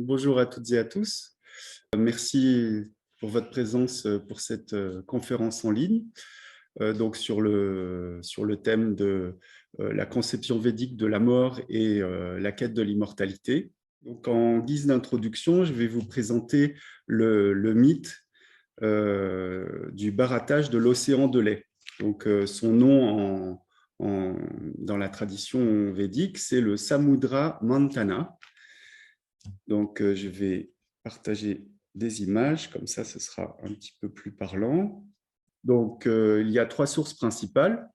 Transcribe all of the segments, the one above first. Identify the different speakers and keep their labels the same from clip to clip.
Speaker 1: Bonjour à toutes et à tous. Merci pour votre présence pour cette conférence en ligne donc sur le thème de la conception védique de la mort et la quête de l'immortalité. Donc, en guise d'introduction, je vais vous présenter le mythe du barattage de l'océan de lait. Donc, son nom dans la tradition védique, c'est le Samudra Mantana. Donc, je vais partager des images, comme ça, ce sera un petit peu plus parlant. Donc, il y a trois sources principales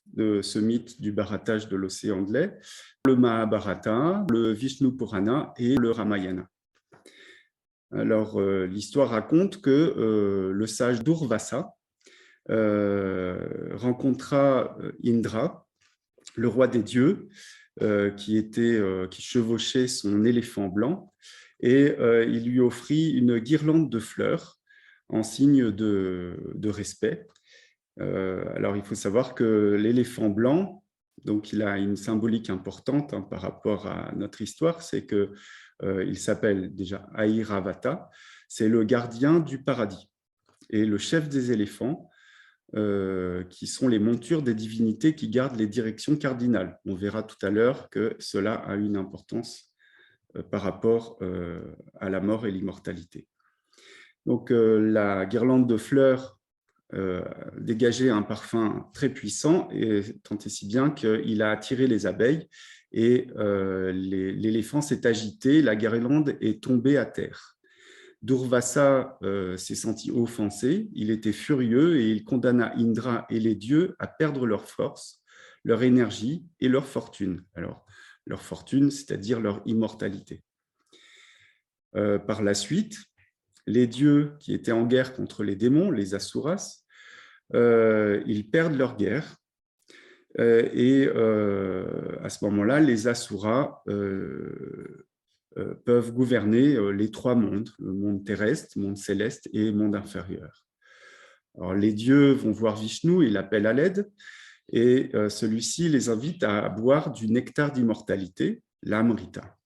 Speaker 1: de ce mythe du barattage de l'océan de lait: le Mahabharata, le Vishnu Purana et le Ramayana. Alors, l'histoire raconte que le sage Durvasa rencontra Indra, le roi des dieux, qui chevauchait son éléphant blanc, et il lui offrit une guirlande de fleurs en signe de respect. Alors, il faut savoir que l'éléphant blanc, donc il a une symbolique importante par rapport à notre histoire, c'est qu'il s'appelle déjà Airavata, c'est le gardien du paradis et le chef des éléphants, qui sont les montures des divinités qui gardent les directions cardinales. On verra tout à l'heure que cela a une importance par rapport à la mort et l'immortalité. Donc, la guirlande de fleurs dégageait un parfum très puissant, et tant et si bien qu'il a attiré les abeilles, et l'éléphant s'est agité, la guirlande est tombée à terre. Durvasa s'est senti offensé, il était furieux et il condamna Indra et les dieux à perdre leur force, leur énergie et leur fortune. Alors, leur fortune, c'est-à-dire leur immortalité. Par la suite, les dieux qui étaient en guerre contre les démons, les Asuras, ils perdent leur guerre, et à ce moment-là, les Asuras peuvent gouverner les trois mondes, le monde terrestre, le monde céleste et le monde inférieur. Alors, les dieux vont voir Vishnu, ils l'appellent à l'aide, et celui-ci les invite à boire du nectar d'immortalité, l'amrita.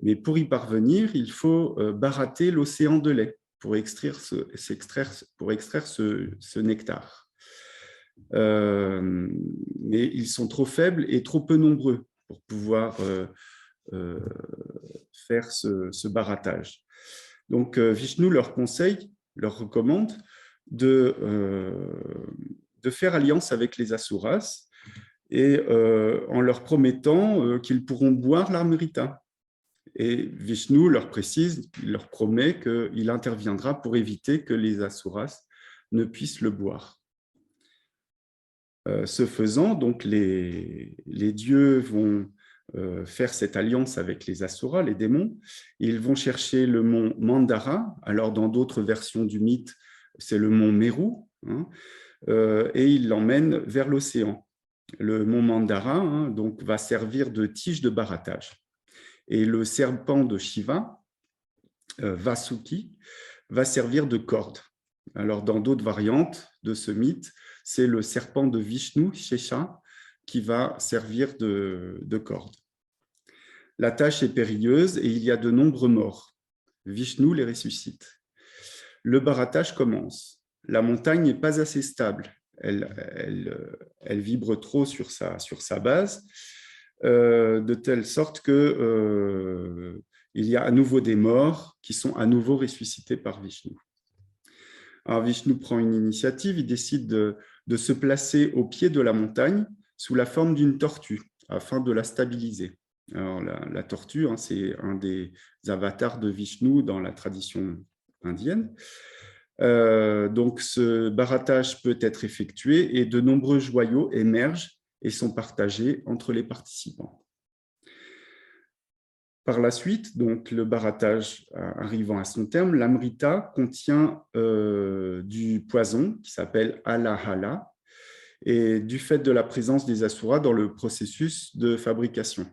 Speaker 1: Mais pour y parvenir, il faut barater l'océan de lait pour extraire ce nectar. Mais ils sont trop faibles et trop peu nombreux pour pouvoir faire ce barattage. Donc, Vishnu leur recommande de faire alliance avec les Asuras, et en leur promettant qu'ils pourront boire l'amrita. Et Vishnu leur précise, il leur promet qu'il interviendra pour éviter que les Asuras ne puissent le boire. Ce faisant, donc les dieux vont faire cette alliance avec les Asuras, les démons. Ils vont chercher le mont Mandara. Alors, dans d'autres versions du mythe, c'est le mont Meru, et ils l'emmènent vers l'océan. Le mont Mandara donc, va servir de tige de barattage. Et le serpent de Shiva, Vasuki, va servir de corde. Alors, dans d'autres variantes de ce mythe, c'est le serpent de Vishnu, Shesha, qui va servir de corde. La tâche est périlleuse et il y a de nombreux morts. Vishnu les ressuscite. Le barattage commence. La montagne n'est pas assez stable. Elle vibre trop sur sa base, de telle sorte que il y a à nouveau des morts qui sont à nouveau ressuscités par Vishnu. Alors, Vishnu prend une initiative, il décide de se placer au pied de la montagne sous la forme d'une tortue afin de la stabiliser. Alors, la tortue, c'est un des avatars de Vishnu dans la tradition indienne. Donc, ce barattage peut être effectué et de nombreux joyaux émergent et sont partagés entre les participants. Par la suite, donc, le barattage arrivant à son terme, l'amrita contient du poison qui s'appelle alahala, et du fait de la présence des asuras dans le processus de fabrication.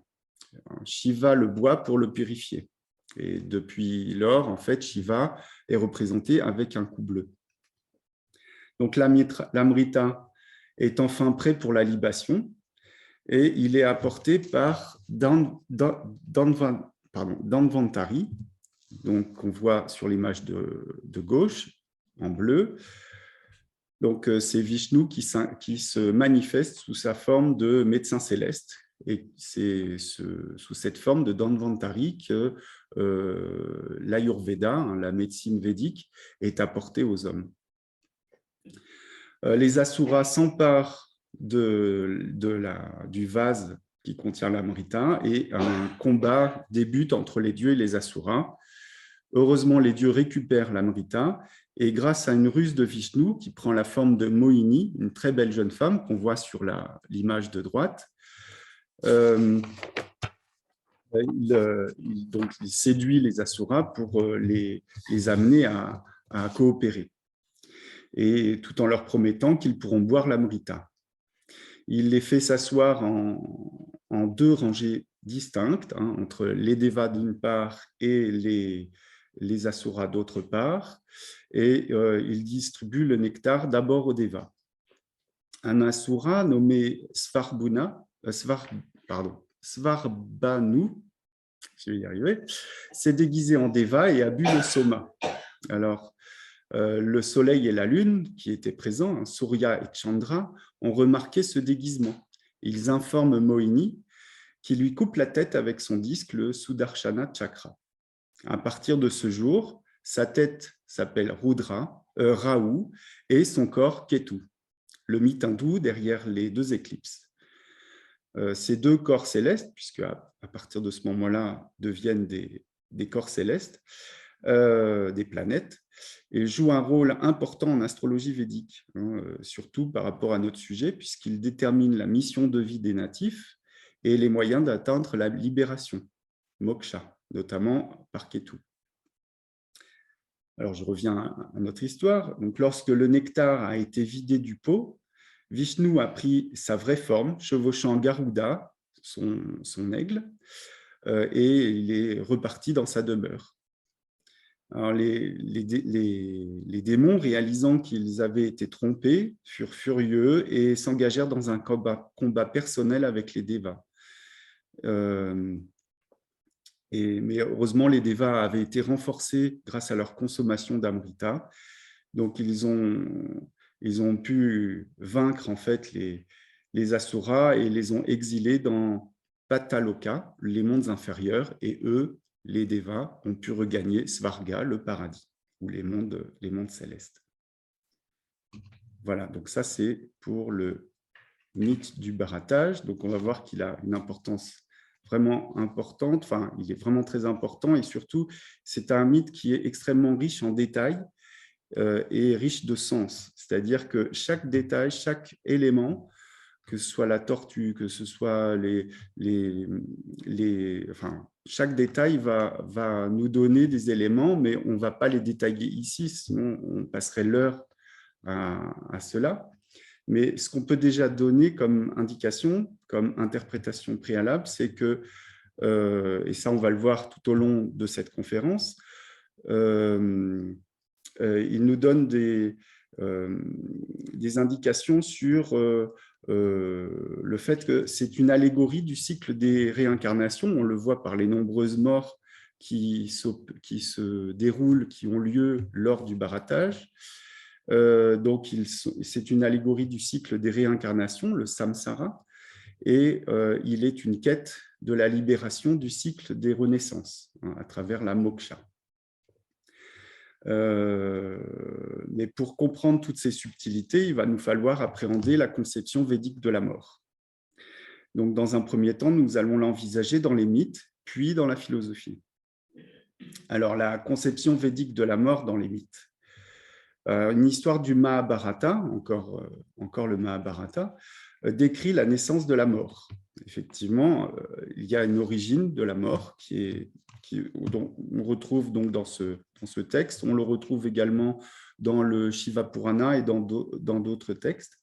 Speaker 1: Shiva le boit pour le purifier. Et depuis lors, en fait, Shiva est représenté avec un cou bleu. Donc, l'amrita est enfin prêt pour la libation, et il est apporté par Dhanvantari, donc qu'on voit sur l'image de gauche, en bleu. Donc, c'est Vishnu qui se manifeste sous sa forme de médecin céleste. Et c'est sous cette forme de Dhanvantari que l'Ayurveda, hein, la médecine védique, est apportée aux hommes. Les Asuras s'emparent du vase qui contient l'Amrita et un combat débute entre les dieux et les Asuras. Heureusement, les dieux récupèrent l'Amrita et grâce à une ruse de Vishnu qui prend la forme de Mohini, une très belle jeune femme qu'on voit sur l'image de droite, il séduit les Asuras pour les amener à coopérer, et tout en leur promettant qu'ils pourront boire l'Amrita. Il les fait s'asseoir en deux rangées distinctes, hein, entre les Devas d'une part et les Asuras d'autre part, et il distribue le nectar d'abord aux Devas. Un Asura nommé Svarbhanu, je vais y arriver, s'est déguisé en Deva et a bu le soma. Alors, le soleil et la lune, qui étaient présents, hein, Surya et Chandra, ont remarqué ce déguisement. Ils informent Mohini qui lui coupe la tête avec son disque, le Sudarshana Chakra. À partir de ce jour, sa tête s'appelle Rahu, et son corps Ketu, le mythe hindou derrière les deux éclipses. Ces deux corps célestes, puisque à partir de ce moment-là deviennent des corps célestes, des planètes, et jouent un rôle important en astrologie védique, hein, surtout par rapport à notre sujet, puisqu'ils déterminent la mission de vie des natifs et les moyens d'atteindre la libération, moksha, notamment par Ketu. Alors, je reviens à notre histoire. Donc, lorsque le nectar a été vidé du pot, Vishnu a pris sa vraie forme, chevauchant Garuda, son aigle, et il est reparti dans sa demeure. Alors, les démons, réalisant qu'ils avaient été trompés, furent furieux et s'engagèrent dans un combat personnel avec les Devas. Mais heureusement, les Devas avaient été renforcés grâce à leur consommation d'Amrita. Donc, ils ont pu vaincre en fait les Asuras et les ont exilés dans Pataloka, les mondes inférieurs, et eux, les Devas, ont pu regagner Svarga, le paradis, ou les mondes célestes. Voilà, donc ça c'est pour le mythe du barattage. Donc on va voir qu'il a une importance vraiment importante, enfin il est vraiment très important, et surtout c'est un mythe qui est extrêmement riche en détails et riche de sens, c'est-à-dire que chaque détail, chaque élément, que ce soit la tortue, que ce soit enfin, chaque détail va nous donner des éléments, mais on ne va pas les détailler ici, sinon on passerait l'heure à cela. Mais ce qu'on peut déjà donner comme indication, comme interprétation préalable, c'est que, et ça on va le voir tout au long de cette conférence, il nous donne des indications sur le fait que c'est une allégorie du cycle des réincarnations. On le voit par les nombreuses morts qui se déroulent, qui ont lieu lors du barattage. Donc, c'est une allégorie du cycle des réincarnations, le samsara, et il est une quête de la libération du cycle des renaissances, hein, à travers la moksha. Mais pour comprendre toutes ces subtilités, il va nous falloir appréhender la conception védique de la mort. Donc, dans un premier temps, nous allons l'envisager dans les mythes, puis dans la philosophie. Alors, la conception védique de la mort dans les mythes. Une histoire du Mahabharata, encore le Mahabharata, décrit la naissance de la mort. Effectivement, il y a une origine de la mort dont on retrouve donc dans ce texte. On le retrouve également dans le Shiva Purana et dans d'autres textes.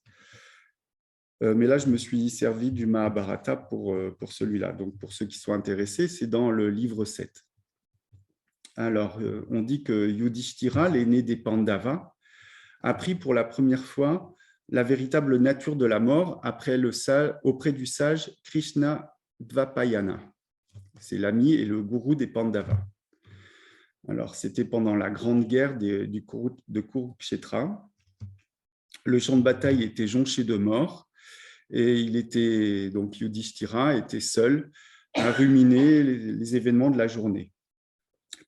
Speaker 1: Mais là, je me suis servi du Mahabharata pour celui-là. Donc, pour ceux qui sont intéressés, c'est dans le livre 7. Alors, on dit que Yudhishthira, l'aîné des Pandavas, apprit pour la première fois la véritable nature de la mort auprès du sage Krishna Dvapayana. C'est l'ami et le gourou des Pandavas. Alors, c'était pendant la grande guerre de Kurukshetra. Le champ de bataille était jonché de morts et donc Yudhishthira était seul à ruminer les événements de la journée.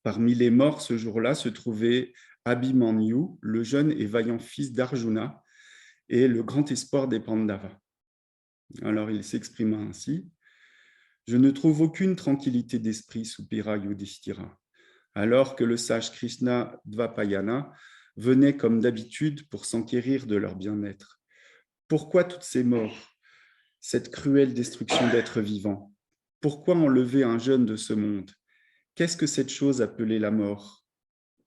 Speaker 1: Parmi les morts ce jour-là se trouvait Abhimanyu, le jeune et vaillant fils d'Arjuna et le grand espoir des Pandavas. Alors il s'exprima ainsi: « Je ne trouve aucune tranquillité d'esprit, soupira Yudhishthira, alors que le sage Krishna Dvapayana venait comme d'habitude pour s'enquérir de leur bien-être. Pourquoi toutes ces morts, cette cruelle destruction d'êtres vivants? Pourquoi enlever un jeune de ce monde? Qu'est-ce que cette chose appelée la mort?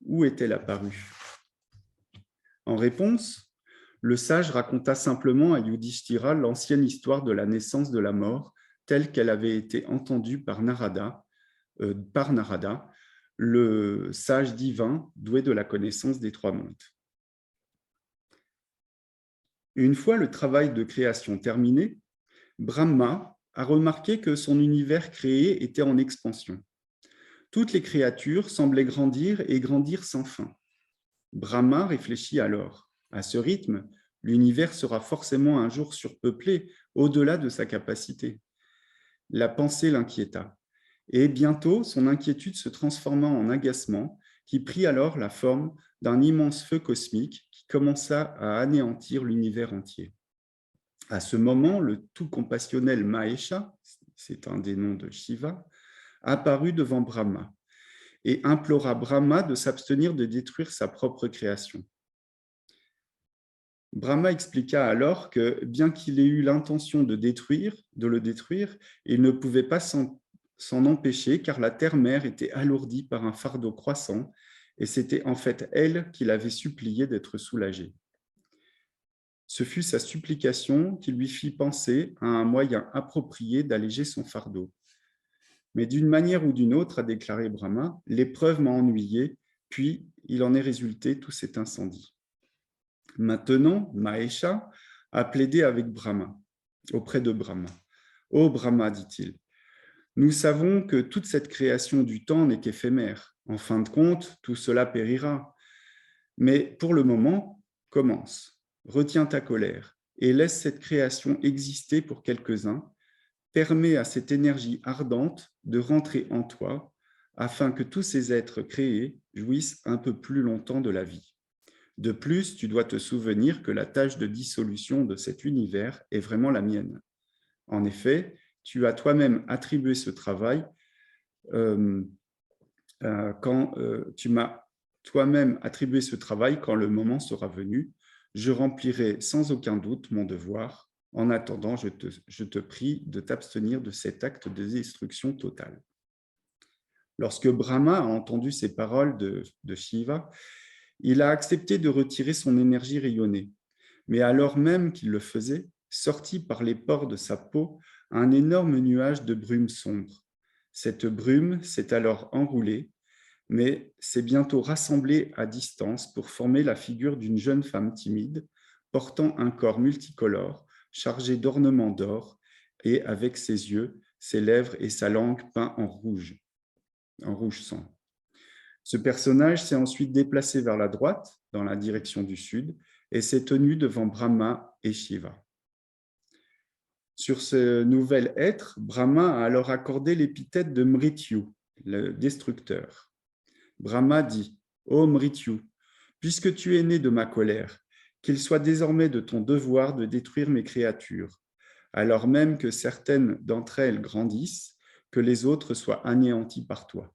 Speaker 1: Où est-elle apparue ?» En réponse, le sage raconta simplement à Yudhishthira l'ancienne histoire de la naissance de la mort, telle qu'elle avait été entendue par Narada, le sage divin doué de la connaissance des trois mondes. Une fois le travail de création terminé, Brahma a remarqué que son univers créé était en expansion. Toutes les créatures semblaient grandir et grandir sans fin. Brahma réfléchit alors: à ce rythme, l'univers sera forcément un jour surpeuplé au-delà de sa capacité. La pensée l'inquiéta, et bientôt son inquiétude se transforma en agacement qui prit alors la forme d'un immense feu cosmique qui commença à anéantir l'univers entier. À ce moment, le tout compassionnel Mahesha, c'est un des noms de Shiva, apparut devant Brahma et implora Brahma de s'abstenir de détruire sa propre création. Brahma expliqua alors que, bien qu'il ait eu l'intention de le détruire, il ne pouvait pas s'en empêcher car la terre-mère était alourdie par un fardeau croissant et c'était en fait elle qui l'avait supplié d'être soulagée. Ce fut sa supplication qui lui fit penser à un moyen approprié d'alléger son fardeau. Mais d'une manière ou d'une autre, a déclaré Brahma, l'épreuve m'a ennuyé, puis il en est résulté tout cet incendie. Maintenant, Mahesha a plaidé auprès de Brahma. « Ô Brahma, dit-il, nous savons que toute cette création du temps n'est qu'éphémère. En fin de compte, tout cela périra. Mais pour le moment, commence, retiens ta colère et laisse cette création exister pour quelques-uns. Permets à cette énergie ardente de rentrer en toi afin que tous ces êtres créés jouissent un peu plus longtemps de la vie. De plus, tu dois te souvenir que la tâche de dissolution de cet univers est vraiment la mienne. En effet, tu as toi-même attribué ce travail tu m'as toi-même attribué ce travail quand le moment sera venu. Je remplirai sans aucun doute mon devoir. En attendant, je te prie de t'abstenir de cet acte de destruction totale. » Lorsque Brahma a entendu ces paroles de Shiva, il a accepté de retirer son énergie rayonnée. Mais alors même qu'il le faisait, sortit par les pores de sa peau un énorme nuage de brume sombre. Cette brume s'est alors enroulée, mais s'est bientôt rassemblée à distance pour former la figure d'une jeune femme timide, portant un corps multicolore, chargé d'ornements d'or, et avec ses yeux, ses lèvres et sa langue peints en rouge sang. Ce personnage s'est ensuite déplacé vers la droite, dans la direction du sud, et s'est tenu devant Brahma et Shiva. Sur ce nouvel être, Brahma a alors accordé l'épithète de Mrityu, le destructeur. Brahma dit: « Ô Mrityu, puisque tu es né de ma colère, qu'il soit désormais de ton devoir de détruire mes créatures, alors même que certaines d'entre elles grandissent, que les autres soient anéanties par toi. »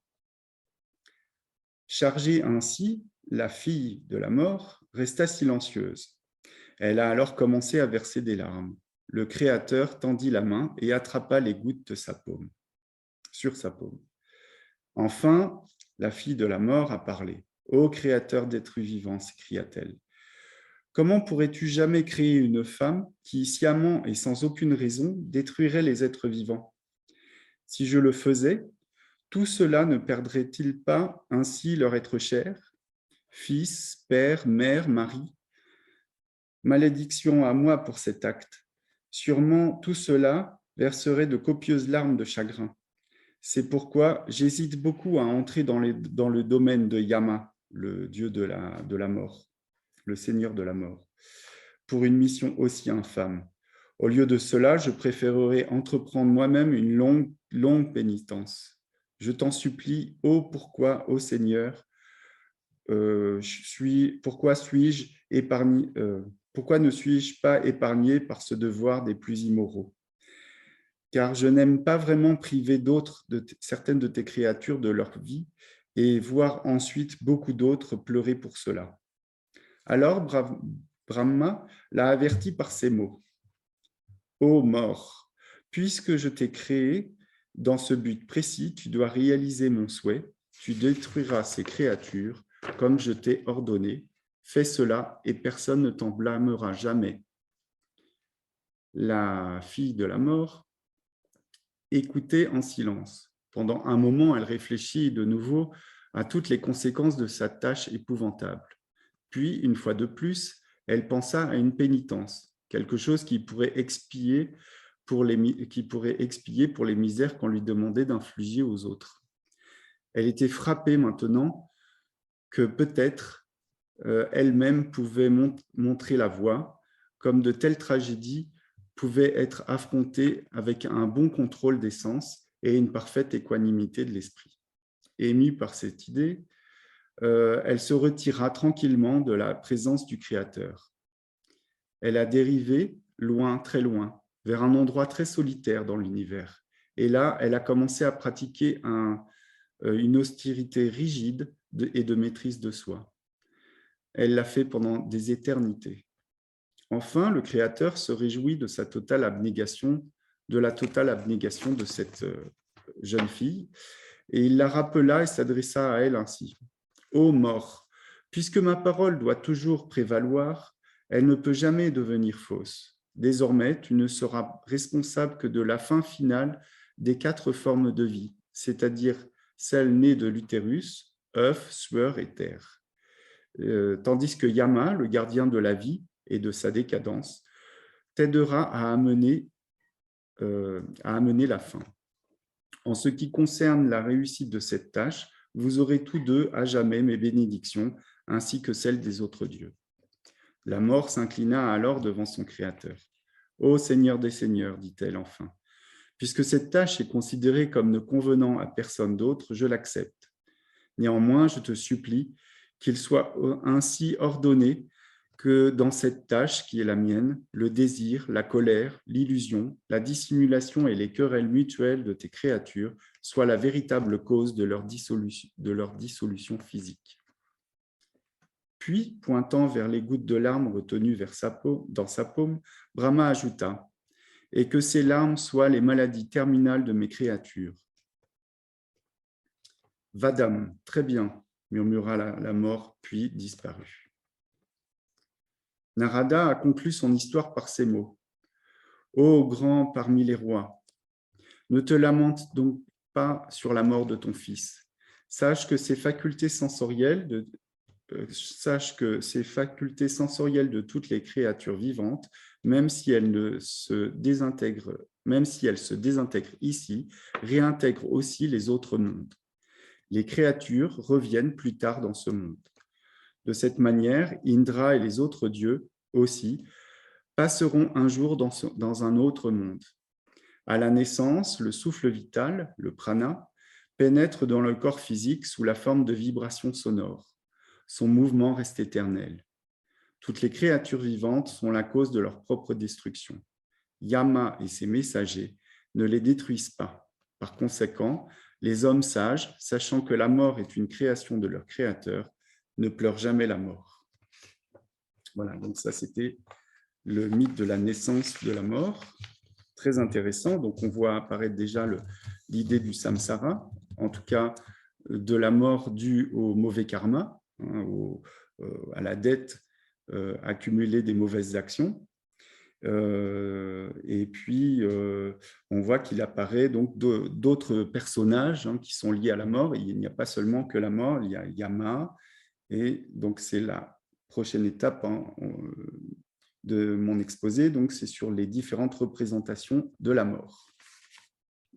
Speaker 1: Chargée ainsi, la fille de la mort resta silencieuse. Elle a alors commencé à verser des larmes. Le Créateur tendit la main et attrapa les gouttes de sur sa paume. Enfin, la fille de la mort a parlé. « Ô Créateur d'êtres vivants » s'écria-t-elle. « Comment pourrais-tu jamais créer une femme qui, sciemment et sans aucune raison, détruirait les êtres vivants? Si je le faisais, tout cela ne perdrait-il pas ainsi leur être cher? Fils, père, mère, mari? Malédiction à moi pour cet acte. Sûrement tout cela verserait de copieuses larmes de chagrin. C'est pourquoi j'hésite beaucoup à entrer dans le domaine de Yama, le dieu de la mort, le seigneur de la mort, pour une mission aussi infâme. Au lieu de cela, je préférerais entreprendre moi-même une longue pénitence. Je t'en supplie, pourquoi, ô Seigneur, pourquoi ne suis-je pas épargné par ce devoir des plus immoraux? Car je n'aime pas vraiment priver certaines de tes créatures de leur vie et voir ensuite beaucoup d'autres pleurer pour cela. Alors Brahma l'a averti par ces mots. Ô mort, puisque je t'ai créé dans ce but précis, tu dois réaliser mon souhait, tu détruiras ces créatures comme je t'ai ordonné. Fais cela et personne ne t'en blâmera jamais. La fille de la mort écoutait en silence. Pendant un moment, elle réfléchit de nouveau à toutes les conséquences de sa tâche épouvantable. Puis, une fois de plus, elle pensa à une pénitence, quelque chose qui pourrait expier pour les misères qu'on lui demandait d'infliger aux autres. Elle était frappée maintenant que peut-être elle-même pouvait montrer la voie, comme de telles tragédies pouvaient être affrontées avec un bon contrôle des sens et une parfaite équanimité de l'esprit. Émue par cette idée, elle se retira tranquillement de la présence du Créateur. Elle a dérivé loin, très loin, vers un endroit très solitaire dans l'univers. Et là, elle a commencé à pratiquer une austérité rigide et de maîtrise de soi. Elle l'a fait pendant des éternités. Enfin, le Créateur se réjouit de la totale abnégation de cette jeune fille, et il la rappela et s'adressa à elle ainsi. Ô mort, puisque ma parole doit toujours prévaloir, elle ne peut jamais devenir fausse. Désormais, tu ne seras responsable que de la fin finale des 4 formes de vie, c'est-à-dire celle née de l'utérus, œuf, sueur et terre. Tandis que Yama, le gardien de la vie et de sa décadence, t'aidera à amener la fin. En ce qui concerne la réussite de cette tâche, vous aurez tous deux à jamais mes bénédictions, ainsi que celles des autres dieux. La mort s'inclina alors devant son Créateur. Ô Seigneur des Seigneurs, dit-elle enfin, puisque cette tâche est considérée comme ne convenant à personne d'autre, je l'accepte. Néanmoins, je te supplie qu'il soit ainsi ordonné que dans cette tâche qui est la mienne, le désir, la colère, l'illusion, la dissimulation et les querelles mutuelles de tes créatures soient la véritable cause de leur dissolution physique. Puis, pointant vers les gouttes de larmes retenues dans sa paume, Brahma ajouta « Et que ces larmes soient les maladies terminales de mes créatures. » Vadam, très bien, murmura la mort, puis disparut. Narada a conclu son histoire par ces mots. Ô grand parmi les rois, ne te lamente donc pas sur la mort de ton fils. Sache que ces facultés sensorielles de toutes les créatures vivantes, même si elles se désintègrent ici, réintègrent aussi les autres mondes. Les créatures reviennent plus tard dans ce monde. De cette manière, Indra et les autres dieux aussi passeront un jour dans un autre monde. À la naissance, le souffle vital, le prana, pénètre dans le corps physique sous la forme de vibrations sonores. Son mouvement reste éternel. Toutes les créatures vivantes sont la cause de leur propre destruction. Yama et ses messagers ne les détruisent pas. Par conséquent, les hommes sages, sachant que la mort est une création de leur créateur, ne pleurent jamais la mort. Voilà, donc ça c'était le mythe de la naissance de la mort. Très intéressant, donc on voit apparaître déjà l'idée du samsara, en tout cas de la mort due au mauvais karma, à la dette accumulée des mauvaises actions. Et puis, on voit qu'il apparaît donc d'autres personnages qui sont liés à la mort. Il n'y a pas seulement que la mort, il y a Yama, et donc c'est la prochaine étape de mon exposé, donc c'est sur les différentes représentations de la mort.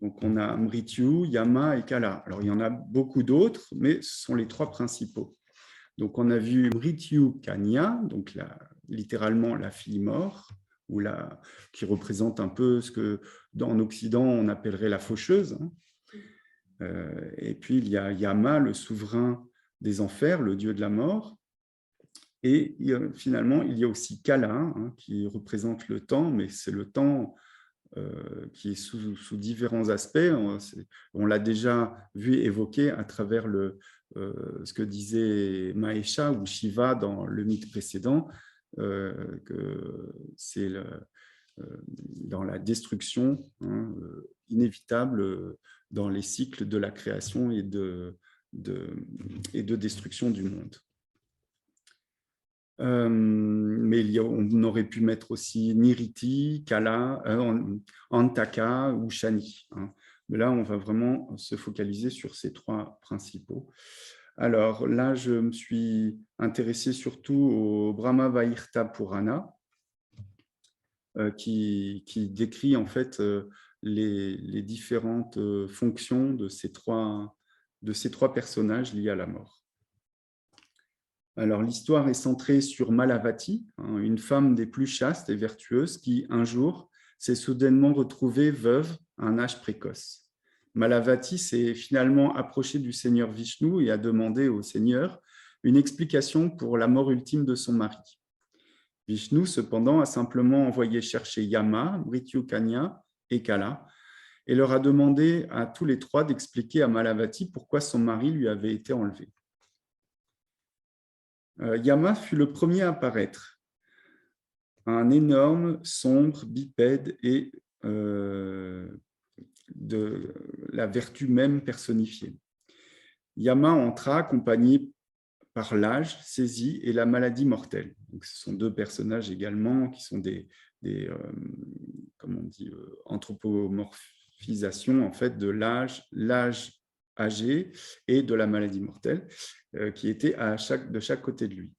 Speaker 1: Donc, on a Mrityu, Yama et Kala. Alors, il y en a beaucoup d'autres, mais ce sont les trois principaux. Donc, on a vu Mrityu Kanya, donc littéralement la fille mort, qui représente un peu ce que, en Occident, on appellerait la faucheuse. Et puis, il y a Yama, le souverain des enfers, le dieu de la mort. Et finalement, il y a aussi Kala, qui représente le temps, mais c'est le temps qui est sous différents aspects. On l'a déjà vu évoqué à travers ce que disait Mahesha ou Shiva dans le mythe précédent, que c'est dans la destruction inévitable dans les cycles de la création et de destruction du monde. Mais on aurait pu mettre aussi Niriti, Kala, Antaka ou Shani. Mais là, on va vraiment se focaliser sur ces trois principaux. Alors là, je me suis intéressé surtout au Brahma Vairta Purana, qui décrit en fait les différentes fonctions de ces trois personnages liés à la mort. Alors, l'histoire est centrée sur Malavati, une femme des plus chastes et vertueuses qui, un jour, s'est soudainement retrouvée veuve à un âge précoce. Malavati s'est finalement approchée du Seigneur Vishnu et a demandé au Seigneur une explication pour la mort ultime de son mari. Vishnu, cependant, a simplement envoyé chercher Yama, Mrityu Kanya et Kala et leur a demandé à tous les trois d'expliquer à Malavati pourquoi son mari lui avait été enlevé. Yama fut le premier à apparaître, un énorme, sombre, bipède et de la vertu même personnifiée. Yama entra accompagné par l'âge saisi et la maladie mortelle. Donc, ce sont deux personnages également qui sont des comment on dit, anthropomorphisations en fait, de l'âge âgé et de la maladie mortelle qui étaient de chaque côté de lui.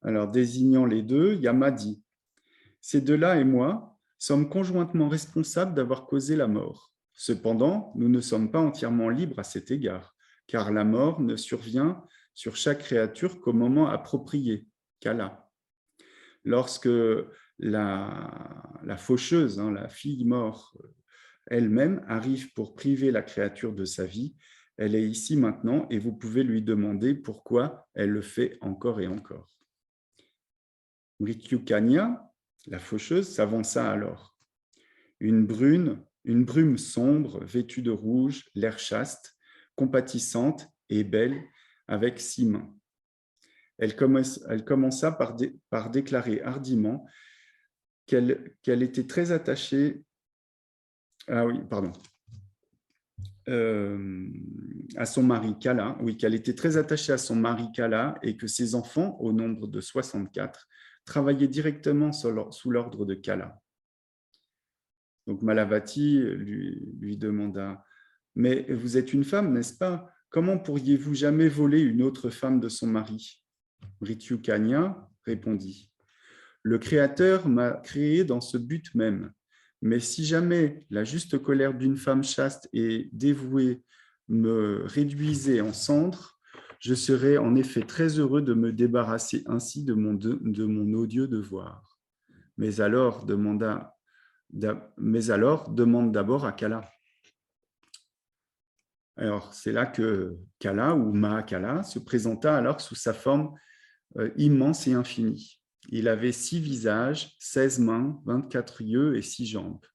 Speaker 1: Alors, désignant les deux, Yama dit « Ces deux-là et moi sommes conjointement responsables d'avoir causé la mort. Cependant, nous ne sommes pas entièrement libres à cet égard, car la mort ne survient sur chaque créature qu'au moment approprié, Kala. Lorsque la faucheuse, la fille mort, elle-même arrive pour priver la créature de sa vie, elle est ici maintenant et vous pouvez lui demander pourquoi elle le fait encore et encore. » Mrityu Kanya, la faucheuse, s'avança alors. Une brume sombre, vêtue de rouge, l'air chaste, compatissante et belle, avec 6 mains. Elle commença par déclarer hardiment qu'elle était très attachée à son mari Kala, qu'elle était très attachée à son mari Kala et que ses enfants, au nombre de 64, travaillaient directement sous l'ordre de Kala. Donc Malavati lui demanda « Mais vous êtes une femme, n'est-ce pas? Comment pourriez-vous jamais voler une autre femme de son mari ?» Mrityu Kanya répondit « Le Créateur m'a créé dans ce but même. Mais si jamais la juste colère d'une femme chaste et dévouée me réduisait en cendres, je serais en effet très heureux de me débarrasser ainsi de mon odieux devoir. Mais alors, demande d'abord à Kala. » Alors, c'est là que Kala, ou Mahakala, se présenta alors sous sa forme immense et infinie. Il avait 6 visages, 16 mains, 24 yeux et 6 jambes.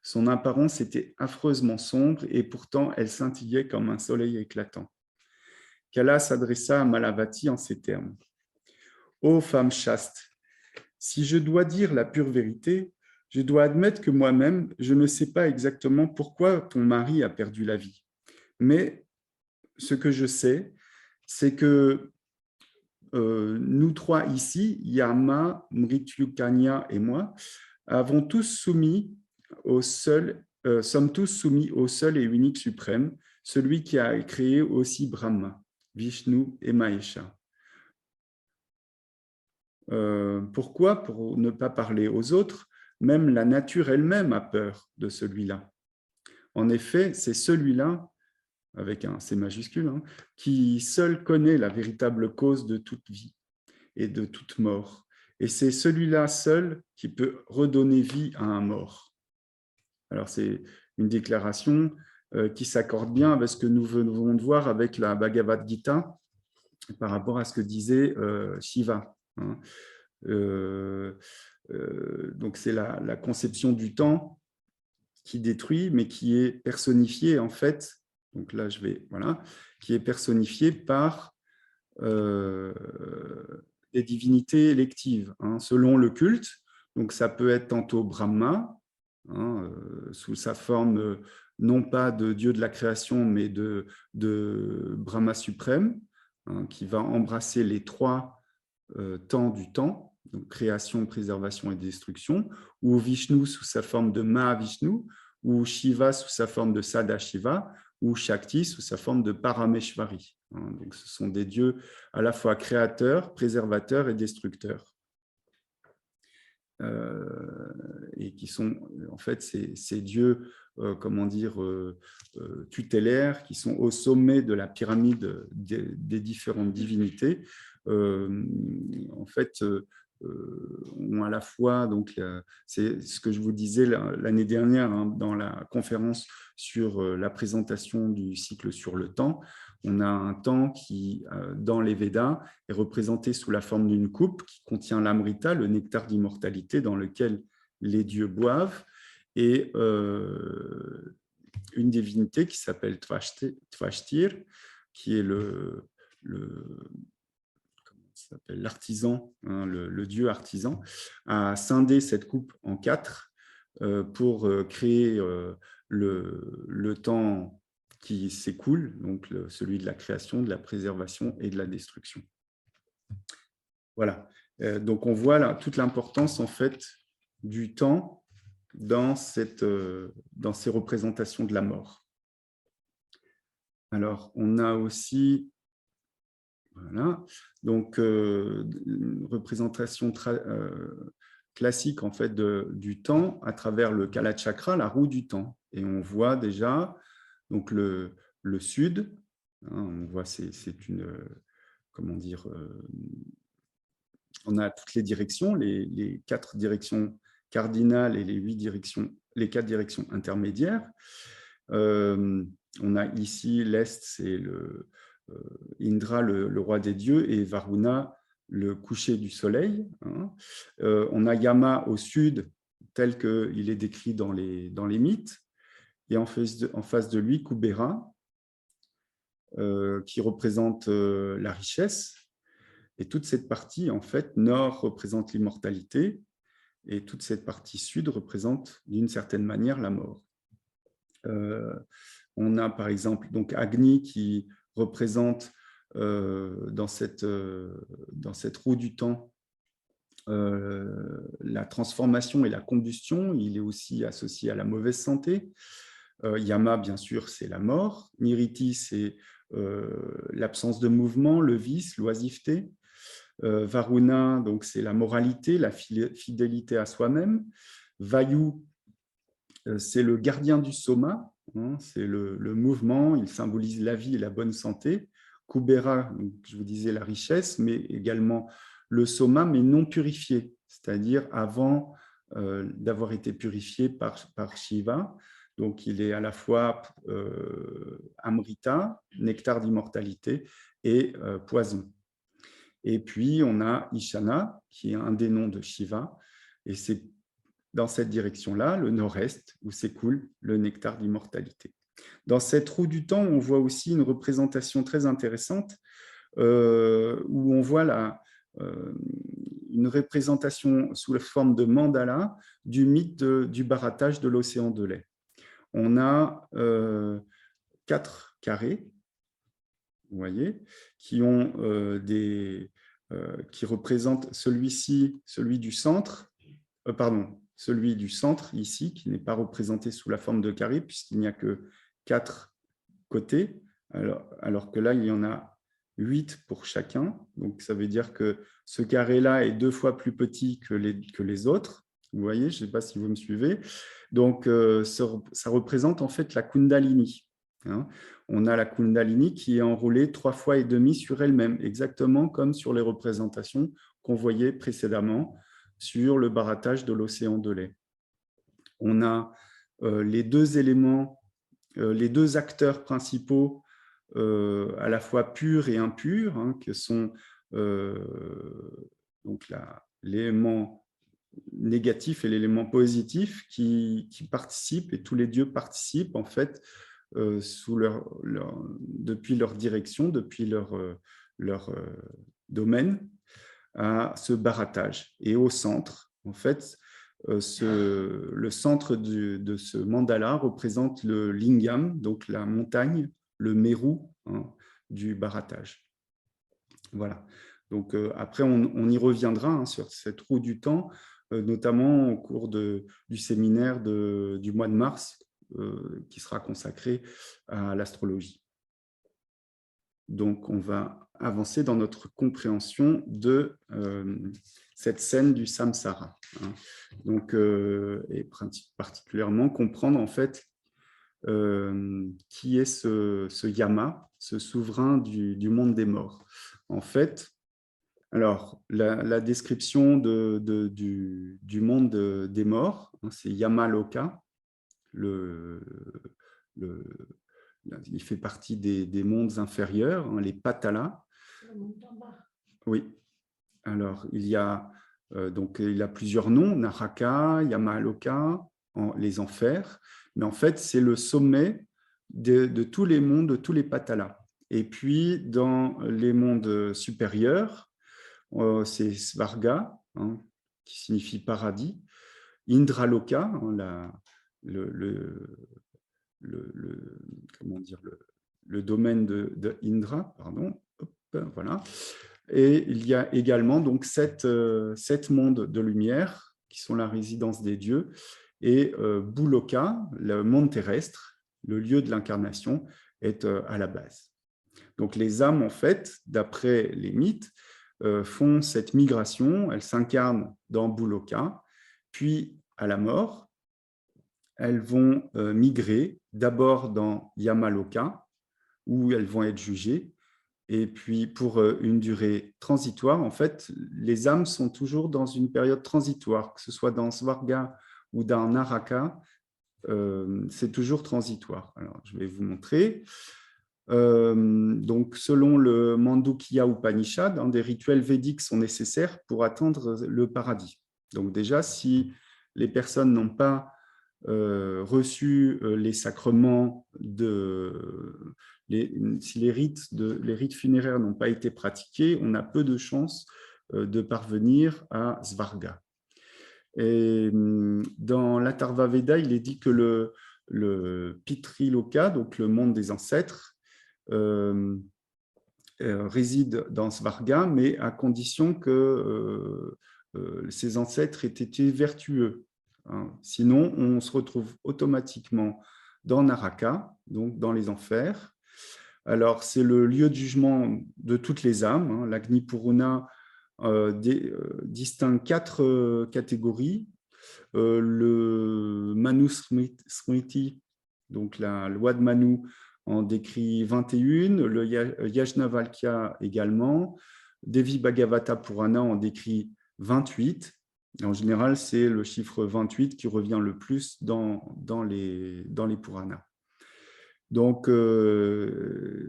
Speaker 1: Son apparence était affreusement sombre et pourtant elle scintillait comme un soleil éclatant. Kala s'adressa à Malavati en ces termes. « Ô femme chaste, si je dois dire la pure vérité, je dois admettre que moi-même, je ne sais pas exactement pourquoi ton mari a perdu la vie. Mais ce que je sais, c'est que nous trois ici, Yama, Mrityu Kanya et moi, sommes tous soumis au seul et unique suprême, celui qui a créé aussi Brahma, Vishnu et Mahesha. Pourquoi? Pour ne pas parler aux autres, même la nature elle-même a peur de celui-là. En effet, c'est celui-là, avec un C majuscule, hein, qui seul connaît la véritable cause de toute vie et de toute mort. Et c'est celui-là seul qui peut redonner vie à un mort. Alors, c'est une déclaration qui s'accorde bien avec ce que nous venons de voir avec la Bhagavad Gita par rapport à ce que disait Shiva. Hein. Donc, c'est la conception du temps qui détruit, mais qui est personnifiée, en fait. Donc là, voilà, qui est personnifiée par des divinités électives, hein, selon le culte. Donc, ça peut être tantôt Brahma, hein, sous sa forme non pas de dieu de la création, mais de Brahma suprême, hein, qui va embrasser les trois temps du temps, donc création, préservation et destruction, ou Vishnu sous sa forme de Mahavishnu, ou Shiva sous sa forme de Sadashiva, ou Shakti sous sa forme de Parameshvari. Donc, ce sont des dieux à la fois créateurs, préservateurs et destructeurs. Et qui sont en fait ces dieux, comment dire, tutélaires, qui sont au sommet de la pyramide des différentes divinités. En fait, ont à la fois, donc c'est ce que je vous disais l'année dernière, hein, dans la conférence sur la présentation du cycle sur le temps. On a un temps qui, dans les Védas, est représenté sous la forme d'une coupe qui contient l'amrita, le nectar d'immortalité dans lequel les dieux boivent, et une divinité qui s'appelle Tvashtir, qui est l'artisan, hein, le dieu artisan, a scindé cette coupe en 4 pour créer le temps qui s'écoule, donc celui de la création, de la préservation et de la destruction. Voilà. Donc on voit là toute l'importance en fait du temps dans ces représentations de la mort. Alors on a aussi voilà, donc une représentation classique en fait du temps à travers le Kalachakra, la roue du temps. Et on voit déjà donc le sud, hein, on voit c'est une, comment dire, on a toutes les directions, les 4 directions cardinales et les 4 directions intermédiaires. On a ici l'Est, c'est Indra, le roi des dieux, et Varuna, le coucher du soleil. Hein. On a Yama au sud, tel qu'il est décrit dans les mythes, et en face de lui, Kubera, qui représente la richesse. Et toute cette partie, en fait, nord représente l'immortalité, et toute cette partie sud représente d'une certaine manière la mort. On a par exemple donc Agni qui représente dans cette roue du temps la transformation et la combustion. Il est aussi associé à la mauvaise santé. Yama, bien sûr, c'est la mort. Niriti, c'est l'absence de mouvement, le vice, l'oisiveté. Varuna, donc c'est la moralité, la fidélité à soi-même. Vayu, c'est le gardien du soma, hein, c'est le mouvement, il symbolise la vie et la bonne santé. Kubera, donc, je vous disais la richesse, mais également le soma, mais non purifié, c'est-à-dire avant d'avoir été purifié par Shiva. Donc, il est à la fois amrita, nectar d'immortalité, et poison. Et puis, on a Ishana, qui est un des noms de Shiva, et c'est dans cette direction-là, le nord-est, où s'écoule le nectar d'immortalité. Dans cette roue du temps, on voit aussi une représentation très intéressante, où on voit une représentation sous la forme de mandala du mythe du barattage de l'océan de lait. On a 4 carrés, vous voyez, qui représentent celui-ci, celui du centre, celui du centre ici, qui n'est pas représenté sous la forme de carré, puisqu'il n'y a que 4 côtés, alors que là, il y en a 8 pour chacun. Donc, ça veut dire que ce carré-là est 2 fois plus petit que les autres. Vous voyez, je ne sais pas si vous me suivez. Donc, ça représente en fait la Kundalini. Hein. On a la Kundalini qui est enroulée 3 fois et demi sur elle-même, exactement comme sur les représentations qu'on voyait précédemment sur le barattage de l'océan de lait. On a les deux éléments, les deux acteurs principaux, à la fois purs et impurs, hein, que sont donc l'élément négatif et l'élément positif qui participent, et tous les dieux participent en fait sous depuis leur direction, depuis leur domaine, à ce barattage. Et au centre, en fait, le centre de ce mandala représente le lingam, donc la montagne, le meru, hein, du barattage. Voilà. Donc après, on y reviendra, hein, sur cette roue du temps, notamment au cours du séminaire du mois de mars, qui sera consacré à l'astrologie. Donc, on va avancer dans notre compréhension de cette scène du samsara. Hein. Donc, et particulièrement comprendre en fait qui est ce Yama, ce souverain du monde des morts. En fait, alors, la description du monde des morts, hein, c'est Yamaloka. Il fait partie des mondes inférieurs, hein, les Patalas. Le monde d'en bas. Oui. Alors, il a plusieurs noms, Naraka, Yamaloka, les enfers. Mais en fait, c'est le sommet de tous les mondes, de tous les Patalas. Et puis, dans les mondes supérieurs, c'est Svarga, hein, qui signifie paradis, Indraloka, hein, comment dire, le domaine de Indra, pardon. Hop, voilà. Et il y a également donc 7 mondes de lumière qui sont la résidence des dieux, et Bhuloka, le monde terrestre, le lieu de l'incarnation, est à la base. Donc les âmes, en fait, d'après les mythes, font cette migration, elles s'incarnent dans Bhuloka, puis à la mort, elles vont migrer d'abord dans Yamaloka, où elles vont être jugées, et puis pour une durée transitoire. En fait, les âmes sont toujours dans une période transitoire, que ce soit dans Svarga ou dans Naraka, c'est toujours transitoire. Alors, je vais vous montrer. Donc, selon le Mandukya Upanishad, des rituels védiques sont nécessaires pour atteindre le paradis. Donc déjà, si les personnes n'ont pas reçu les sacrements, si les rites funéraires n'ont pas été pratiqués, on a peu de chances de parvenir à Svarga. Et dans l'Atharva Veda, il est dit que le Pitriloka, donc le monde des ancêtres, réside dans Svarga, mais à condition que ses ancêtres aient été vertueux. Hein. Sinon, on se retrouve automatiquement dans Naraka, donc dans les enfers. Alors, c'est le lieu de jugement de toutes les âmes. Hein. L'Agni Purana distingue 4 catégories. Le Manu Smriti, donc la loi de Manu, en décrit 21, le Yajnavalkya également, Devi Bhagavata Purana en décrit 28. En général, c'est le chiffre 28 qui revient le plus dans les Puranas. Donc, il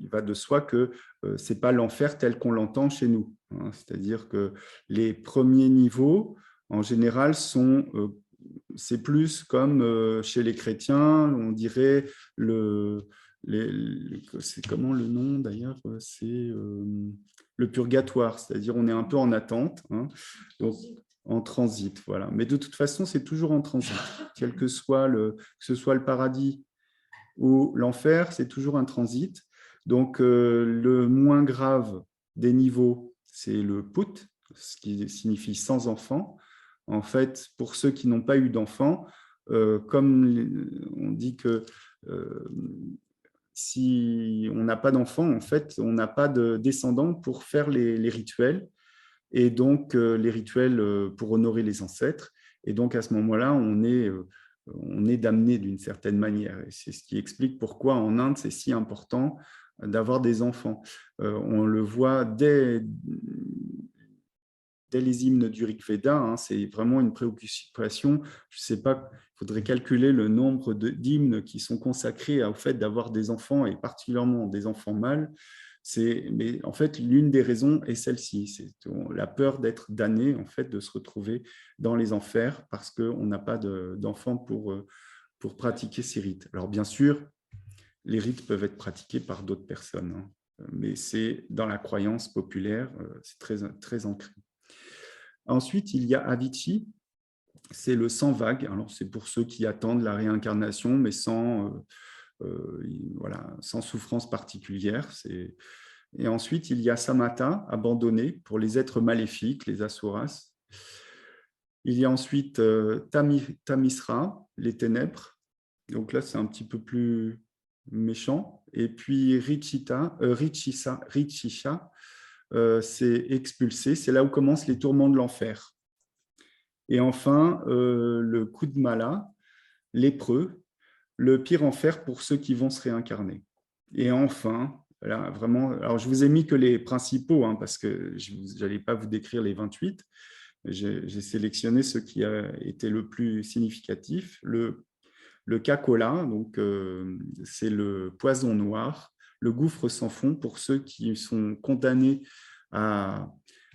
Speaker 1: va de soi que ce n'est pas l'enfer tel qu'on l'entend chez nous. Hein. C'est-à-dire que les premiers niveaux, en général, c'est plus comme chez les chrétiens, on dirait c'est comment le nom d'ailleurs, c'est le purgatoire, c'est-à-dire on est un peu en attente, hein, donc en transit, voilà. Mais de toute façon, c'est toujours en transit, quel que soit que ce soit le paradis ou l'enfer, c'est toujours un transit. Donc le moins grave des niveaux, c'est le put, ce qui signifie sans enfant. En fait, pour ceux qui n'ont pas eu d'enfants, comme on dit que si on n'a pas d'enfant, en fait, on n'a pas de descendants pour faire les rituels, et donc les rituels pour honorer les ancêtres. Et donc, à ce moment-là, on est damné d'une certaine manière. Et c'est ce qui explique pourquoi en Inde, c'est si important d'avoir des enfants. On le voit dès les hymnes du Rig Veda, hein, c'est vraiment une préoccupation. Je ne sais pas, il faudrait calculer le nombre d'hymnes qui sont consacrés au fait d'avoir des enfants, et particulièrement des enfants mâles. Mais en fait, l'une des raisons est celle-ci, c'est la peur d'être damné, en fait, de se retrouver dans les enfers parce qu'on n'a pas d'enfants pour pratiquer ces rites. Alors bien sûr, les rites peuvent être pratiqués par d'autres personnes, hein, mais c'est dans la croyance populaire, c'est très, très ancré. Ensuite, il y a Avicii, c'est le sans vague. Alors, c'est pour ceux qui attendent la réincarnation, mais sans souffrance particulière. Et ensuite, il y a Samatha, abandonné, pour les êtres maléfiques, les asuras. Il y a ensuite Tamisra, les ténèbres. Donc là, c'est un petit peu plus méchant. Et puis Richisha, c'est expulsé. C'est là où commencent les tourments de l'enfer. Et enfin, le coup de mala, lépreux, le pire enfer pour ceux qui vont se réincarner. Et enfin, là, vraiment, alors je vous ai mis que les principaux, hein, parce que je n'allais pas vous décrire les 28. J'ai sélectionné ce qui a été le plus significatif. Le Kakola, donc c'est le poison noir, le gouffre sans fond pour ceux qui sont condamnés à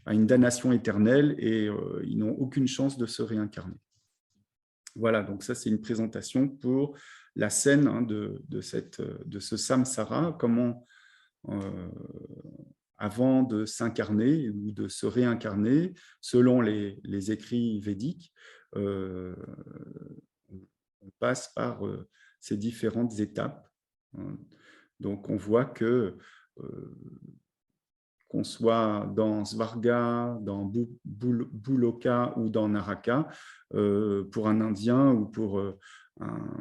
Speaker 1: une damnation éternelle et ils n'ont aucune chance de se réincarner. Voilà, donc ça c'est une présentation pour la scène, hein, de ce samsara, comment avant de s'incarner ou de se réincarner, selon les écrits védiques, on passe par ces différentes étapes. Donc on voit que qu'on soit dans Svarga, dans Buloka ou dans Naraka, pour un Indien ou pour un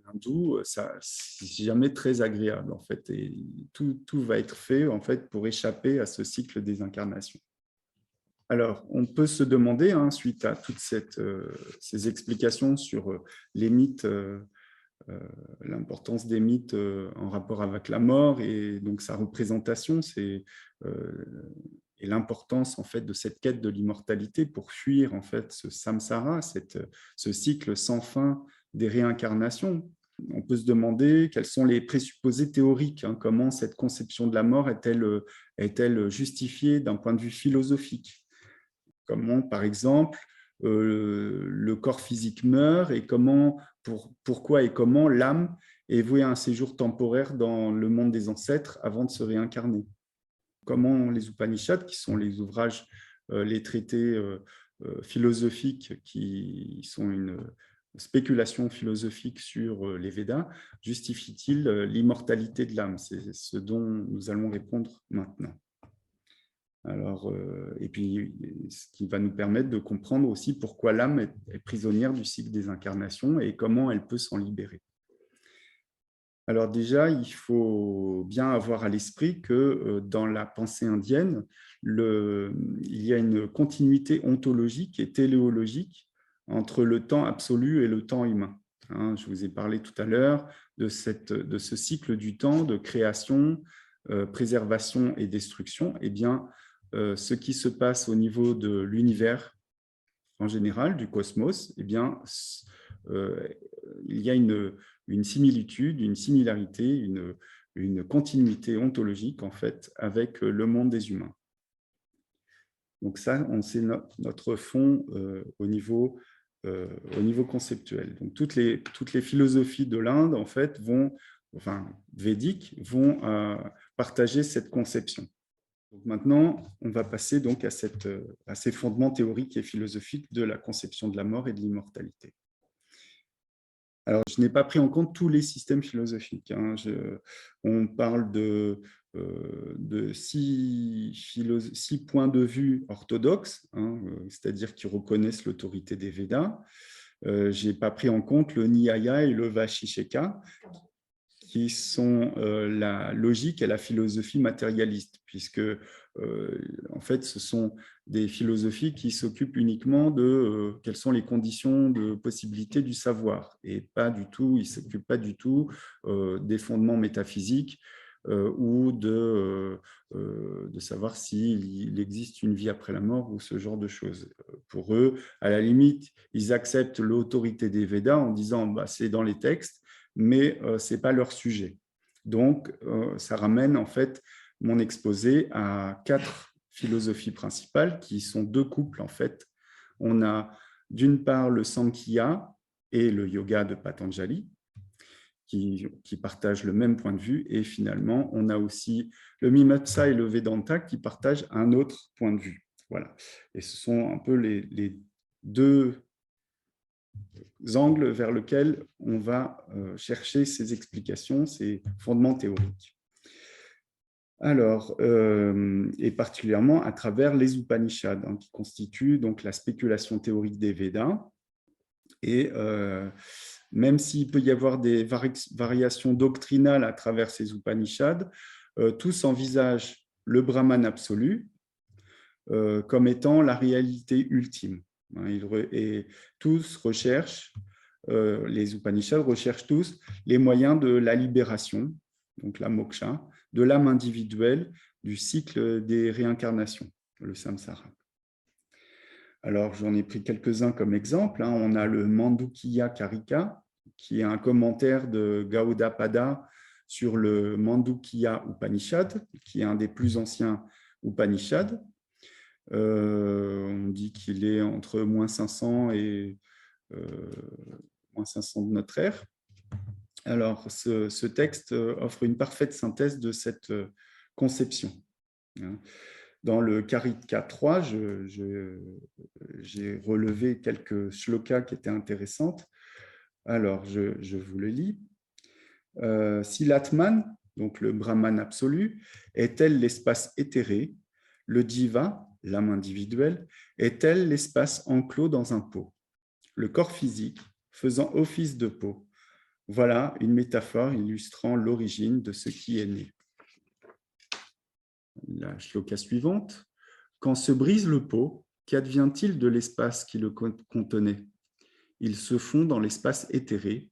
Speaker 1: hindou, c'est jamais très agréable en fait. Et tout va être fait en fait pour échapper à ce cycle des incarnations. Alors, on peut se demander, hein, suite à toutes ces explications sur les mythes, l'importance des mythes en rapport avec la mort et donc sa représentation, et l'importance en fait de cette quête de l'immortalité pour fuir en fait ce samsara, ce cycle sans fin des réincarnations. On peut se demander quels sont les présupposés théoriques, hein, comment cette conception de la mort est-elle justifiée d'un point de vue philosophique. Comment, par exemple, le corps physique meurt et pourquoi et comment l'âme est vouée à un séjour temporaire dans le monde des ancêtres avant de se réincarner. Comment les Upanishads, qui sont les ouvrages, les traités philosophiques qui sont une spéculation philosophique sur les Védas, justifient-ils l'immortalité de l'âme? C'est ce dont nous allons répondre maintenant. Alors, et puis, ce qui va nous permettre de comprendre aussi pourquoi l'âme est prisonnière du cycle des incarnations et comment elle peut s'en libérer. Alors déjà, il faut bien avoir à l'esprit que dans la pensée indienne, il y a une continuité ontologique et téléologique entre le temps absolu et le temps humain. Hein, je vous ai parlé tout à l'heure de ce cycle du temps de création, préservation et destruction. Eh bien, ce qui se passe au niveau de l'univers en général, du cosmos, eh bien, il y a une similitude, une similarité, une continuité ontologique en fait avec le monde des humains. Donc ça, c'est notre fond au niveau conceptuel. Donc toutes les philosophies de l'Inde en fait védiques vont partager cette conception. Donc maintenant, on va passer donc à ces fondements théoriques et philosophiques de la conception de la mort et de l'immortalité. Alors, je n'ai pas pris en compte tous les systèmes philosophiques. Hein. On parle de 6 points de vue orthodoxes, hein, c'est-à-dire qui reconnaissent l'autorité des Védas. Je n'ai pas pris en compte le Nyaya et le Vashisheka, qui sont la logique et la philosophie matérialiste, puisque en fait, ce sont des philosophies qui s'occupent uniquement de quelles sont les conditions de possibilité du savoir, et pas du tout, ils ne s'occupent pas du tout des fondements métaphysiques ou de savoir s'il existe une vie après la mort ou ce genre de choses. Pour eux, à la limite, ils acceptent l'autorité des Védas en disant bah, c'est dans les textes, mais ce n'est pas leur sujet. Donc, ça ramène en fait mon exposé à 4 philosophies principales qui sont 2 couples en fait. On a d'une part le Samkhya et le yoga de Patanjali qui partagent le même point de vue, et finalement on a aussi le Mimamsa et le Vedanta qui partagent un autre point de vue. Voilà. Et ce sont un peu les 2 angles vers lesquels on va chercher ces explications, ces fondements théoriques. Alors, et particulièrement à travers les Upanishads, hein, qui constituent donc la spéculation théorique des Védas. Et même s'il peut y avoir des variations doctrinales à travers ces Upanishads, tous envisagent le Brahman absolu comme étant la réalité ultime. Et tous recherchent, les Upanishads recherchent tous les moyens de la libération, donc la moksha, de l'âme individuelle du cycle des réincarnations, le samsara. Alors, j'en ai pris quelques-uns comme exemple. On a le Mandukya Karika, qui est un commentaire de Gaudapada sur le Mandukya Upanishad, qui est un des plus anciens Upanishads. On dit qu'il est entre moins 500 et moins 500 de notre ère. Alors, ce texte offre une parfaite synthèse de cette conception. Dans le Karika 3, j'ai relevé quelques shlokas qui étaient intéressantes. Alors, je vous le lis. Si l'Atman, donc le Brahman absolu, est tel l'espace éthéré, le Jiva, l'âme individuelle, est tel l'espace enclos dans un pot, le corps physique faisant office de pot. Voilà une métaphore illustrant l'origine de ce qui est né. La shloka suivante. Quand se brise le pot, qu'advient-il de l'espace qui le contenait? Il se fond dans l'espace éthéré.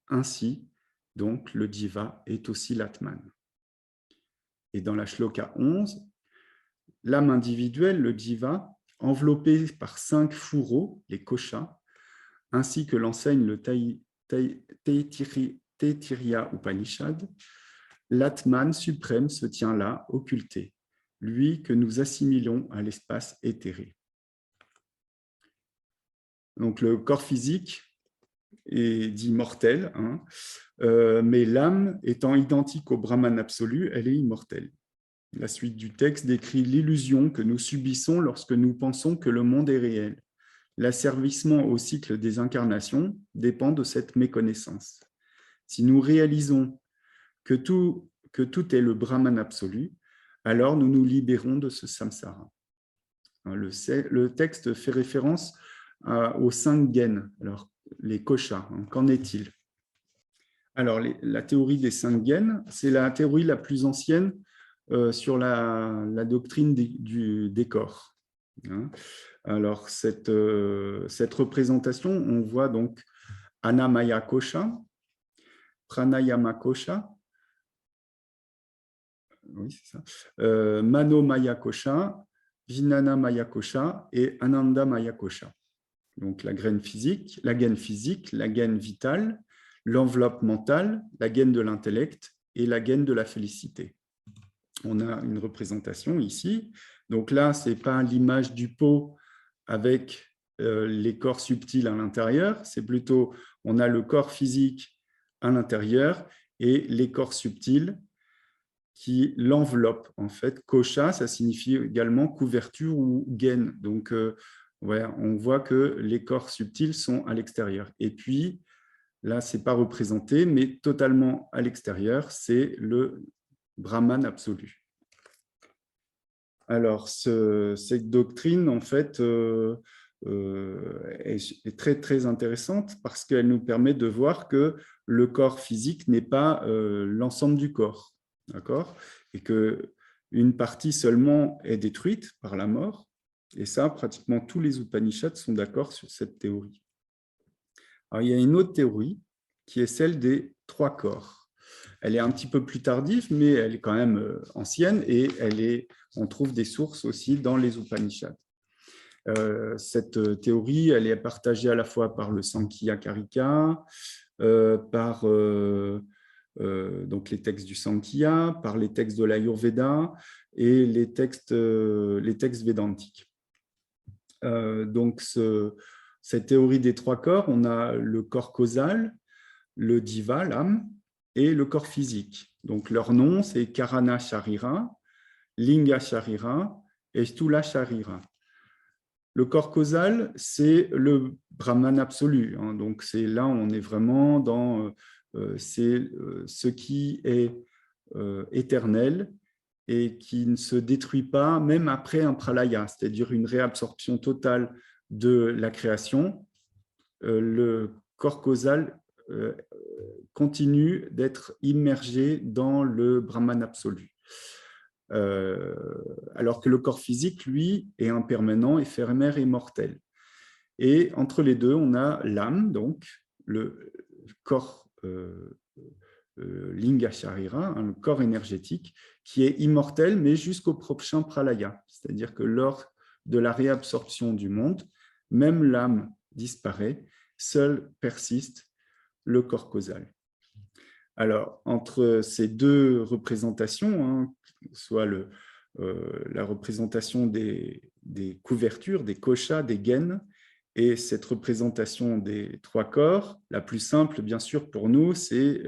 Speaker 1: Ainsi, donc, le Jiva est aussi l'Atman. Et dans la shloka 11, l'âme individuelle, le Jiva, enveloppée par 5 fourreaux, les koshas, ainsi que l'enseigne le Taittiriya Upanishad, l'Atman suprême se tient là, occulté, lui que nous assimilons à l'espace éthéré. Donc le corps physique est dit mortel, hein, mais l'âme étant identique au Brahman absolu, elle est immortelle. La suite du texte décrit l'illusion que nous subissons lorsque nous pensons que le monde est réel. L'asservissement au cycle des incarnations dépend de cette méconnaissance. Si nous réalisons que tout est le Brahman absolu, alors nous nous libérons de ce samsara. Le texte fait référence aux 5 gaines, alors les koshas. Qu'en est-il? Alors, la théorie des 5 gaines, c'est la théorie la plus ancienne sur la doctrine des corps. Alors, cette représentation, on voit donc Annamaya Kosha, Pranayama Kosha, oui, c'est ça, Manomaya Kosha, Vijnana Maya Kosha et Ananda Maya Kosha. Donc, la gaine physique, la gaine vitale, l'enveloppe mentale, la gaine de l'intellect et la gaine de la félicité. On a une représentation ici. Donc là, ce n'est pas l'image du pot avec les corps subtils à l'intérieur, c'est plutôt, on a le corps physique à l'intérieur et les corps subtils qui l'enveloppent. En fait, kosha, ça signifie également couverture ou gaine. Donc, ouais, on voit que les corps subtils sont à l'extérieur. Et puis, là, ce n'est pas représenté, mais totalement à l'extérieur, c'est le Brahman absolu. Alors, cette doctrine, en fait, est très, très intéressante parce qu'elle nous permet de voir que le corps physique n'est pas l'ensemble du corps, d'accord? Et qu'une partie seulement est détruite par la mort. Et ça, pratiquement tous les Upanishads sont d'accord sur cette théorie. Alors, il y a une autre théorie qui est celle des 3 corps. Elle est un petit peu plus tardive, mais elle est quand même ancienne et on trouve des sources aussi dans les Upanishads. Cette théorie, elle est partagée à la fois par le Sankhya Karika, par donc les textes du Sankhya, par les textes de l'Ayurveda et les textes védantiques. Donc, cette théorie des 3 corps, on a le corps causal, le diva, l'âme, et le corps physique. Donc, leur nom, c'est Karana Sharira, Linga Sharira et Stula Sharira. Le corps causal, c'est le Brahman absolu. Hein. Donc, là, on est vraiment dans ce qui est éternel et qui ne se détruit pas, même après un pralaya, c'est-à-dire une réabsorption totale de la création. Le corps causal continue d'être immergé dans le Brahman absolu. Alors que le corps physique, lui, est impermanent, éphémère et mortel. Et entre les deux, on a l'âme, donc le corps Linga Sharira, hein, le corps énergétique, qui est immortel, mais jusqu'au prochain pralaya. C'est-à-dire que lors de la réabsorption du monde, même l'âme disparaît, seul persiste le corps causal. Alors, entre ces deux représentations, hein, soit la représentation des couvertures, des koshas, des gaines, et cette représentation des 3 corps, la plus simple, bien sûr, pour nous, c'est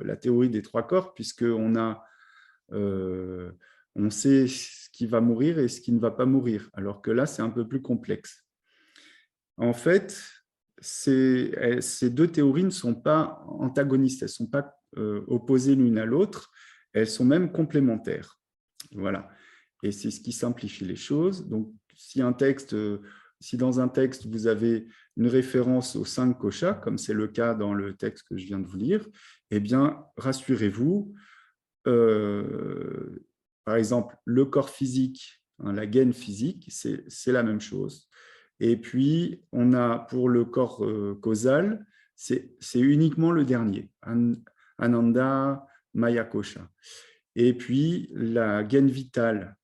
Speaker 1: la théorie des 3 corps, puisqu'on on sait ce qui va mourir et ce qui ne va pas mourir, alors que là, c'est un peu plus complexe. En fait, ces 2 théories ne sont pas antagonistes, elles ne sont pas opposées l'une à l'autre, elles sont même complémentaires. Voilà. Et c'est ce qui simplifie les choses. Donc, si dans un texte, vous avez une référence aux 5 koshas, comme c'est le cas dans le texte que je viens de vous lire, eh bien, rassurez-vous, par exemple, le corps physique, hein, la gaine physique, c'est la même chose. Et puis, on a pour le corps causal, c'est uniquement le dernier, Ananda Maya Kosha. Et puis, la gaine vitale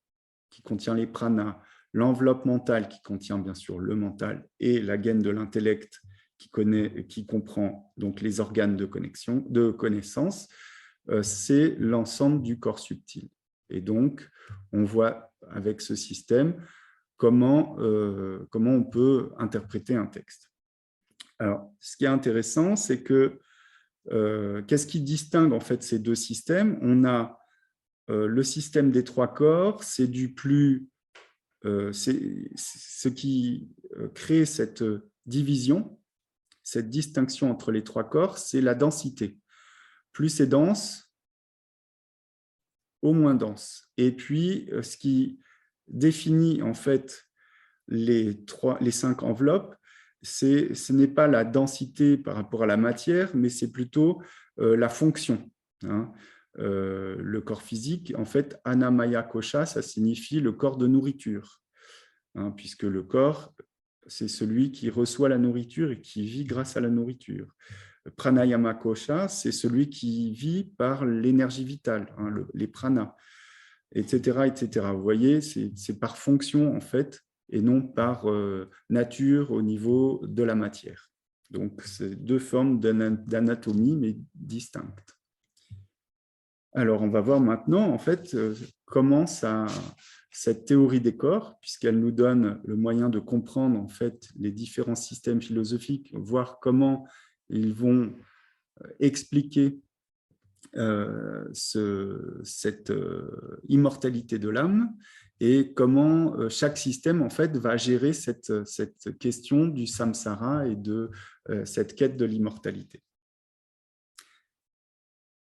Speaker 1: qui contient les pranas, l'enveloppe mentale qui contient bien sûr le mental et la gaine de l'intellect qui comprend donc les organes de connaissance, c'est l'ensemble du corps subtil. Et donc, on voit avec ce système comment on peut interpréter un texte. Alors, ce qui est intéressant, c'est que qu'est-ce qui distingue en fait ces 2 systèmes? On a le système des 3 corps, c'est ce qui crée cette division, cette distinction entre les 3 corps, c'est la densité. Plus c'est dense, au moins dense. Et puis, ce qui définit en fait les 5 enveloppes, ce n'est pas la densité par rapport à la matière, mais c'est plutôt la fonction. Hein. Le corps physique, en fait, Anamaya Kosha, ça signifie le corps de nourriture, hein, puisque le corps, c'est celui qui reçoit la nourriture et qui vit grâce à la nourriture. Pranayama Kosha, c'est celui qui vit par l'énergie vitale, hein, les pranas, etc., etc. Vous voyez, c'est par fonction, en fait, et non par nature au niveau de la matière. Donc, c'est 2 formes d'anatomie, mais distinctes. Alors, on va voir maintenant, en fait, comment cette théorie des corps, puisqu'elle nous donne le moyen de comprendre, en fait, les différents systèmes philosophiques, voir comment ils vont expliquer cette immortalité de l'âme et comment chaque système en fait va gérer cette question du samsara et de cette quête de l'immortalité.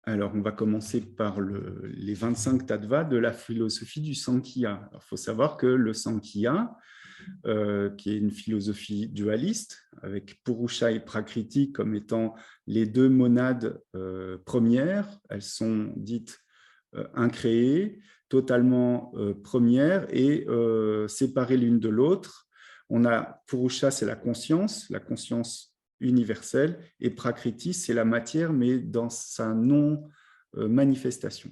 Speaker 1: Alors, on va commencer par les 25 tattvas de la philosophie du Sankhya. Il faut savoir que le Sankhya, qui est une philosophie dualiste, avec Purusha et Prakriti comme étant les deux monades premières. Elles sont dites incréées, totalement premières et séparées l'une de l'autre. On a Purusha, c'est la conscience universelle, et Prakriti, c'est la matière, mais dans sa non-manifestation.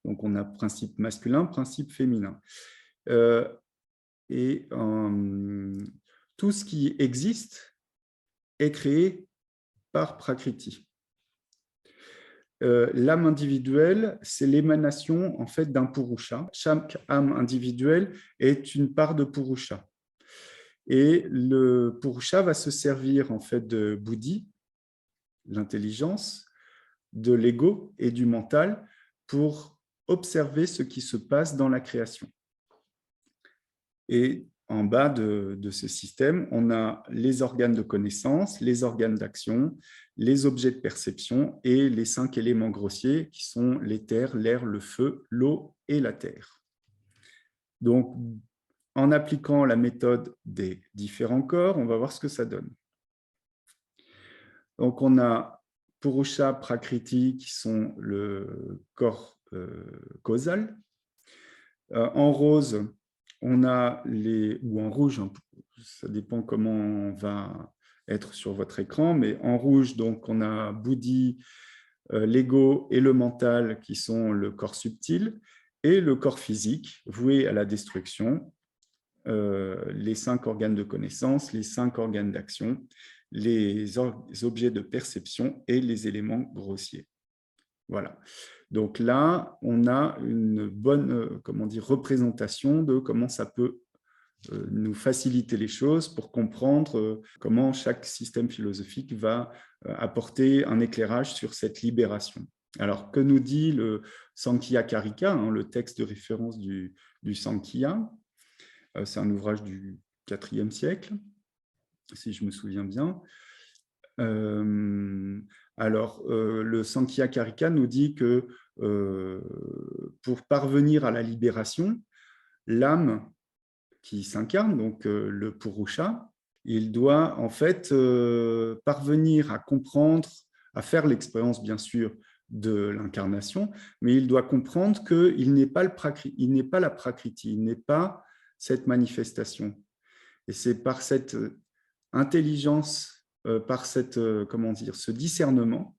Speaker 1: Donc, on a principe masculin, principe féminin. Et tout ce qui existe est créé par Prakriti. L'âme individuelle, c'est l'émanation en fait d'un Purusha. Chaque âme individuelle est une part de Purusha. Et le Purusha va se servir en fait de Buddhi, l'intelligence, de l'ego et du mental pour observer ce qui se passe dans la création. Et en bas de ce système, on a les organes de connaissance, les organes d'action, les objets de perception et les 5 éléments grossiers qui sont l'éther, l'air, le feu, l'eau et la terre. Donc, en appliquant la méthode des différents corps, on va voir ce que ça donne. Donc, on a Purusha, Prakriti qui sont le corps causal. En rose, on a ou en rouge, ça dépend comment on va être sur votre écran, mais en rouge, donc, on a Buddhi, l'ego et le mental qui sont le corps subtil, et le corps physique voué à la destruction, les 5 organes de connaissance, les 5 organes d'action, les objets de perception et les éléments grossiers. Voilà. Donc là, on a une bonne représentation de comment ça peut nous faciliter les choses pour comprendre comment chaque système philosophique va apporter un éclairage sur cette libération. Alors, que nous dit le Sankhya Karika, le texte de référence du Sankhya? C'est un ouvrage du IVe siècle, si je me souviens bien. Alors, le Sankhya Karika nous dit que pour parvenir à la libération, l'âme qui s'incarne, donc le Purusha, il doit en fait parvenir à comprendre, à faire l'expérience bien sûr de l'incarnation, mais il doit comprendre qu'il n'est pas la Prakriti, il n'est pas cette manifestation. Et c'est par cette intelligence, par ce discernement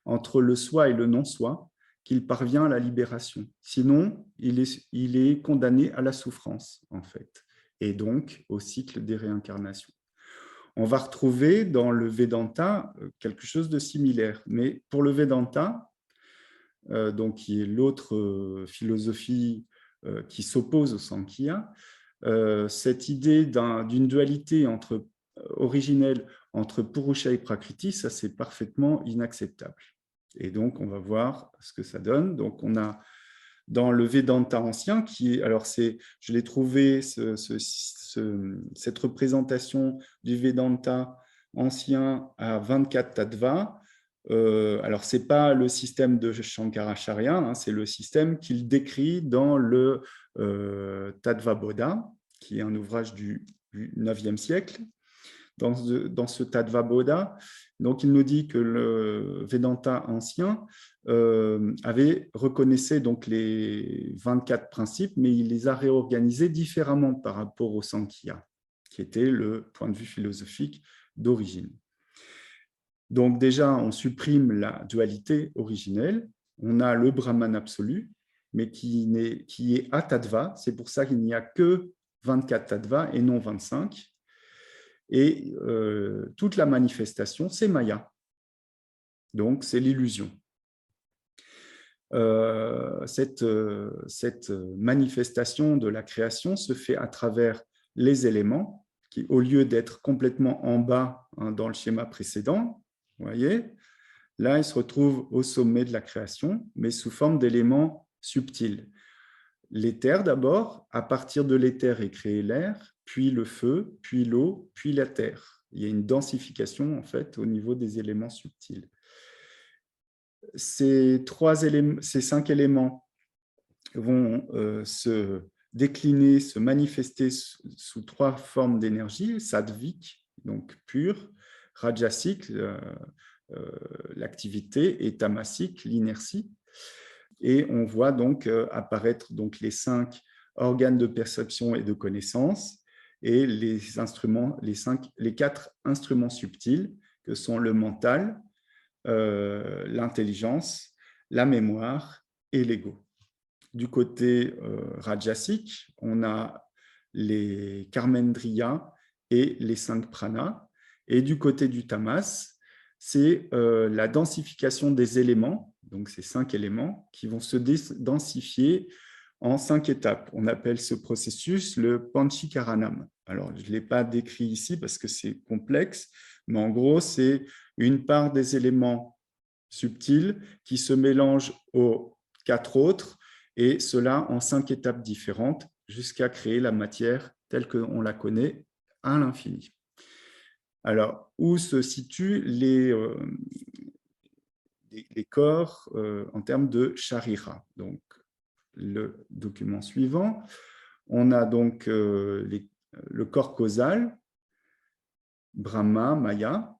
Speaker 1: entre le soi et le non-soi qu'il parvient à la libération. Sinon, il est condamné à la souffrance, en fait, et donc au cycle des réincarnations. On va retrouver dans le Vedanta quelque chose de similaire, mais pour le Vedanta, donc qui est l'autre philosophie qui s'oppose au Sankhya, cette idée d'une dualité originelle entre Purusha et Prakriti, ça c'est parfaitement inacceptable. Et donc, on va voir ce que ça donne. Donc, on a dans le Vedanta ancien, je l'ai trouvé, cette représentation du Vedanta ancien à 24 tattvas. Alors, ce n'est pas le système de Shankaracharya, c'est le système qu'il décrit dans le Tattva Bodha, qui est un ouvrage du 9e siècle. Dans ce Tattva Bodha, donc il nous dit que le Vedanta ancien reconnaissait donc les 24 principes, mais il les a réorganisés différemment par rapport au Sankhya, qui était le point de vue philosophique d'origine. Donc déjà, on supprime la dualité originelle, on a le Brahman absolu, mais qui est atattva, c'est pour ça qu'il n'y a que 24 tattvas et non 25. Et toute la manifestation, c'est Maya. Donc, c'est l'illusion. Cette manifestation de la création se fait à travers les éléments qui, au lieu d'être complètement en bas dans le schéma précédent, vous voyez, là, ils se retrouvent au sommet de la création, mais sous forme d'éléments subtils. L'éther d'abord, à partir de l'éther est créé l'air, puis le feu, puis l'eau, puis la terre. Il y a une densification en fait au niveau des éléments subtils. Ces 5 éléments vont se décliner, se manifester sous 3 formes d'énergie, sattvik, donc pur, rajasique, l'activité, et tamasique, l'inertie. Et on voit donc apparaître donc les 5 organes de perception et de connaissance et les 4 instruments subtils que sont le mental, l'intelligence, la mémoire et l'ego. Du côté rajasique, on a les karmendriyas et les 5 pranas. Et du côté du tamas, c'est la densification des éléments, donc ces 5 éléments, qui vont se densifier en 5 étapes. On appelle ce processus le panchikaranam. Alors, je ne l'ai pas décrit ici parce que c'est complexe, mais en gros, c'est une part des éléments subtils qui se mélangent aux 4 autres, et cela en 5 étapes différentes, jusqu'à créer la matière telle qu'on la connaît à l'infini. Alors, où se situent les corps en termes de charira? Donc, le document suivant, on a donc le corps causal, Brahma, Maya,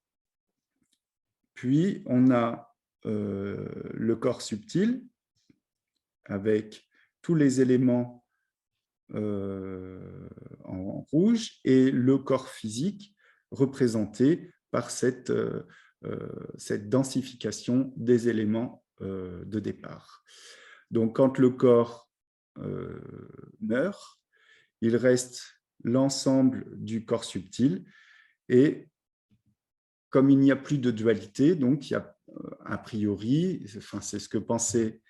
Speaker 1: puis on a le corps subtil, avec tous les éléments en rouge, et le corps physique représenté par cette densification des éléments de départ. Donc, quand le corps meurt, il reste l'ensemble du corps subtil, et comme il n'y a plus de dualité, donc il y a a priori, enfin, c'est ce que pensaient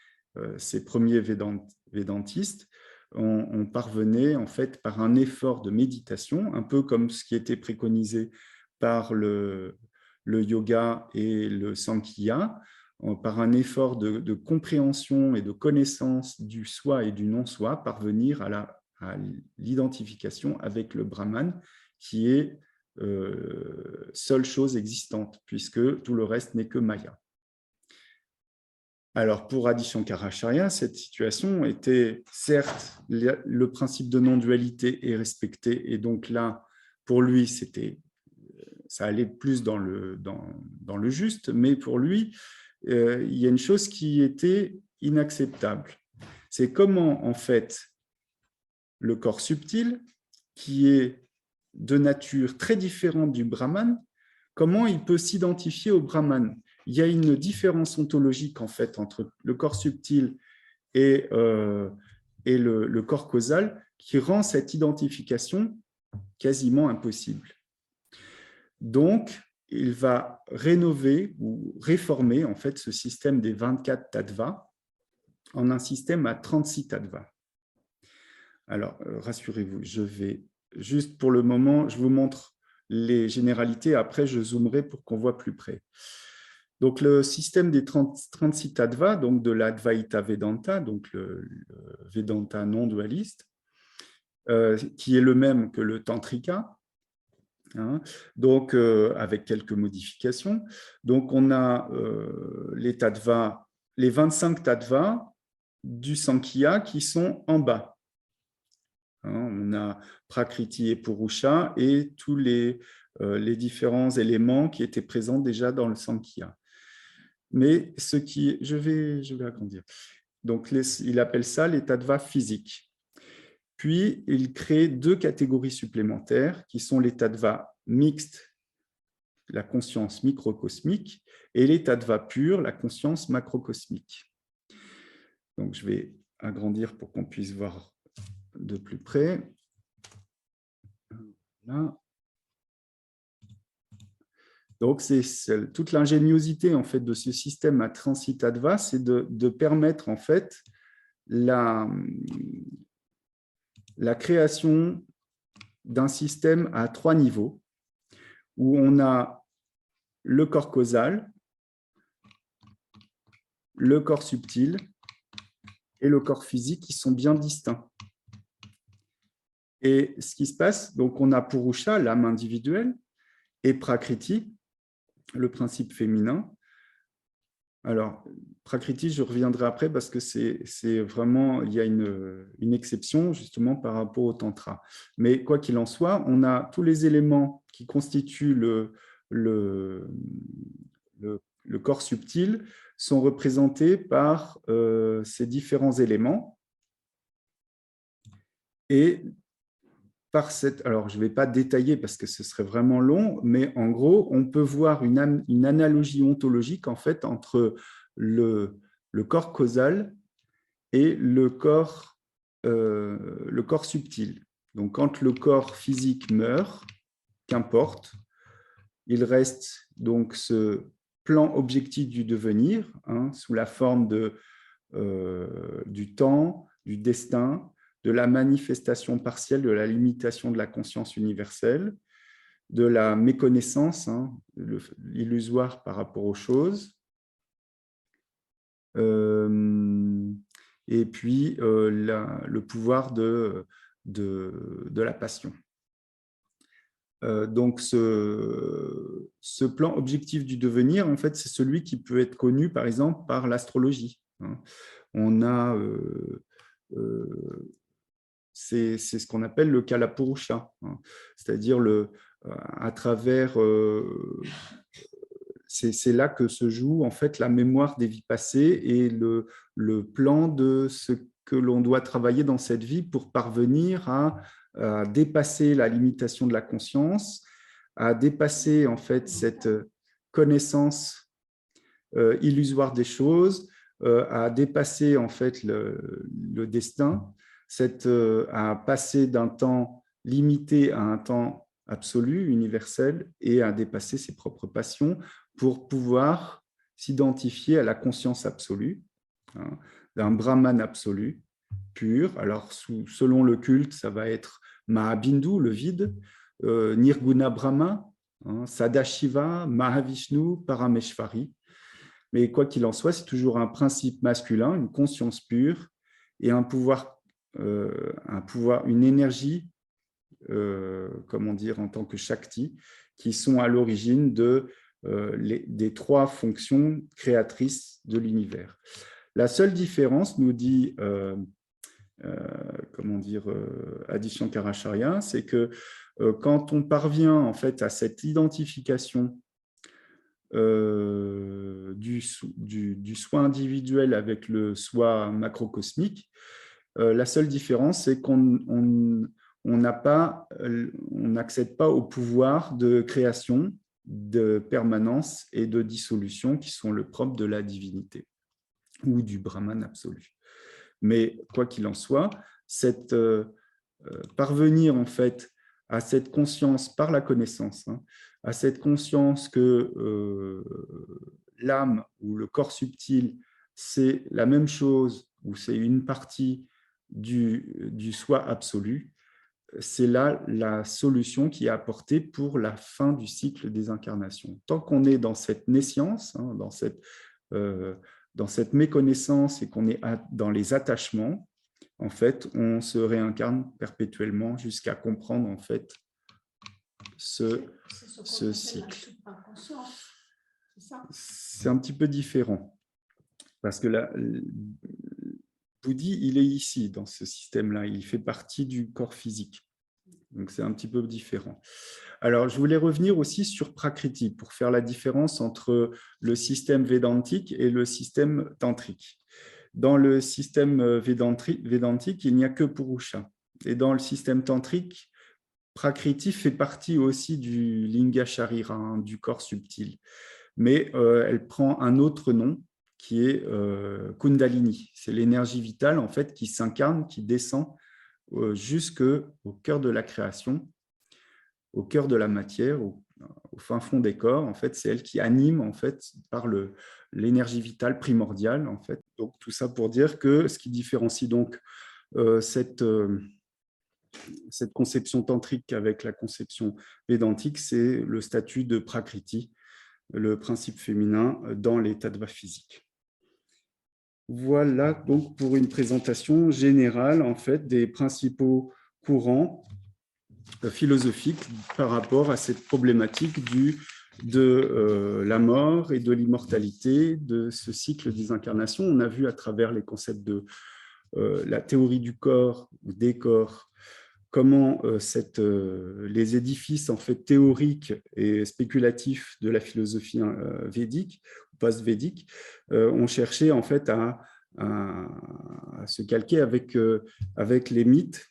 Speaker 1: ces premiers védantistes, on parvenait en fait par un effort de méditation, un peu comme ce qui était préconisé par le yoga et le Sankhya, par un effort de compréhension et de connaissance du soi et du non-soi, parvenir à l'identification avec le Brahman, qui est seule chose existante, puisque tout le reste n'est que Maya. Alors, pour Adi Shankaracharya, cette situation était, certes, le principe de non-dualité est respecté, et donc là, pour lui, ça allait plus dans le juste, mais pour lui, il y a une chose qui était inacceptable. C'est comment, en fait, le corps subtil, qui est de nature très différente du Brahman, comment il peut s'identifier au Brahman? Il y a une différence ontologique en fait entre le corps subtil et le corps causal qui rend cette identification quasiment impossible. Donc, il va rénover ou réformer en fait ce système des 24 tattvas en un système à 36 tattvas. Alors, rassurez-vous, je vais juste pour le moment, je vous montre les généralités, après je zoomerai pour qu'on voit plus près. Donc, le système des 36 tattvas, donc de l'Advaita Vedanta, donc le Vedanta non dualiste, qui est le même que le Tantrika, hein, donc avec quelques modifications. Donc, on a les tattvas, les 25 tattvas du Sankhya qui sont en bas. On a Prakriti et Purusha et tous les différents éléments qui étaient présents déjà dans le Sankhya. Mais je vais agrandir. Donc, il appelle ça les tattvas physiques. Puis, il crée 2 catégories supplémentaires qui sont les tattvas mixtes, la conscience microcosmique, et les tattvas purs, la conscience macrocosmique. Donc, je vais agrandir pour qu'on puisse voir de plus près. Là. Donc, c'est toute l'ingéniosité en fait de ce système à 36 tattvas, c'est de permettre en fait la création d'un système à 3 niveaux où on a le corps causal, le corps subtil et le corps physique qui sont bien distincts. Et ce qui se passe, donc on a Purusha, l'âme individuelle, et Prakriti, le principe féminin, Alors, Prakriti, je reviendrai après parce que c'est vraiment, il y a une exception justement par rapport au Tantra. Mais quoi qu'il en soit, on a tous les éléments qui constituent le, le corps subtil sont représentés par ces différents éléments. Et par cette, alors je ne vais pas détailler parce que ce serait vraiment long, mais en gros, on peut voir une analogie ontologique en fait entre le corps causal et le corps subtil. Donc, quand le corps physique meurt, qu'importe, il reste donc ce plan objectif du devenir, hein, sous la forme du temps, du destin, de la manifestation partielle de la limitation de la conscience universelle, de la méconnaissance, hein, l'illusoire par rapport aux choses, et puis le pouvoir de la passion. Donc, ce plan objectif du devenir, en fait, c'est celui qui peut être connu, par exemple, par l'astrologie. On a, c'est ce qu'on appelle le Kalapurusha, c'est-à-dire à travers, c'est là que se joue en fait la mémoire des vies passées et le plan de ce que l'on doit travailler dans cette vie pour parvenir à dépasser la limitation de la conscience, à dépasser en fait cette connaissance illusoire des choses, à dépasser en fait le destin, à passer d'un temps limité à un temps absolu, universel, et à dépasser ses propres passions pour pouvoir s'identifier à la conscience absolue, hein, d'un Brahman absolu, pur. Alors, selon le culte, ça va être Mahabindu, le vide, Nirguna Brahma, hein, Sadashiva, Mahavishnu, Parameshvari. Mais quoi qu'il en soit, c'est toujours un principe masculin, une conscience pure et un pouvoir, une énergie, comment dire, en tant que Shakti, qui sont à l'origine des trois fonctions créatrices de l'univers. La seule différence, nous dit comment dire, Adi Shankaracharya, c'est que quand on parvient en fait à cette identification du soi individuel avec le soi macrocosmique, la seule différence, c'est qu'on n'accède pas au pouvoir de création, de permanence et de dissolution qui sont le propre de la divinité ou du Brahman absolu. Mais quoi qu'il en soit, parvenir en fait à cette conscience par la connaissance, hein, à cette conscience que l'âme ou le corps subtil, c'est la même chose ou c'est une partie du soi absolu, c'est là la solution qui est apportée pour la fin du cycle des incarnations. Tant qu'on est dans cette nescience, hein, dans cette méconnaissance et qu'on est dans les attachements, en fait, on se réincarne perpétuellement jusqu'à comprendre en fait ce cycle. C'est un petit peu différent parce que Bouddhi, il est ici dans ce système-là, il fait partie du corps physique. Donc, c'est un petit peu différent. Alors, je voulais revenir aussi sur Prakriti pour faire la différence entre le système védantique et le système tantrique. Dans le système védantique, il n'y a que Purusha. Et dans le système tantrique, Prakriti fait partie aussi du Linga Sharira, hein, du corps subtil. Mais elle prend un autre nom qui est Kundalini. C'est l'énergie vitale en fait qui s'incarne, qui descend jusqu'au cœur de la création, au cœur de la matière, au fin fond des corps. En fait, c'est elle qui anime en fait par l'énergie vitale primordiale. En fait. Donc tout ça pour dire que ce qui différencie donc cette conception tantrique avec la conception védantique, c'est le statut de Prakriti, le principe féminin dans l'état de physique. Voilà donc pour une présentation générale en fait des principaux courants philosophiques par rapport à cette problématique du de la mort et de l'immortalité, de ce cycle des incarnations. On a vu à travers les concepts de la théorie du corps ou des corps, comment les édifices en fait théoriques et spéculatifs de la philosophie védique, post-védique, ont cherché en fait à se calquer avec les mythes.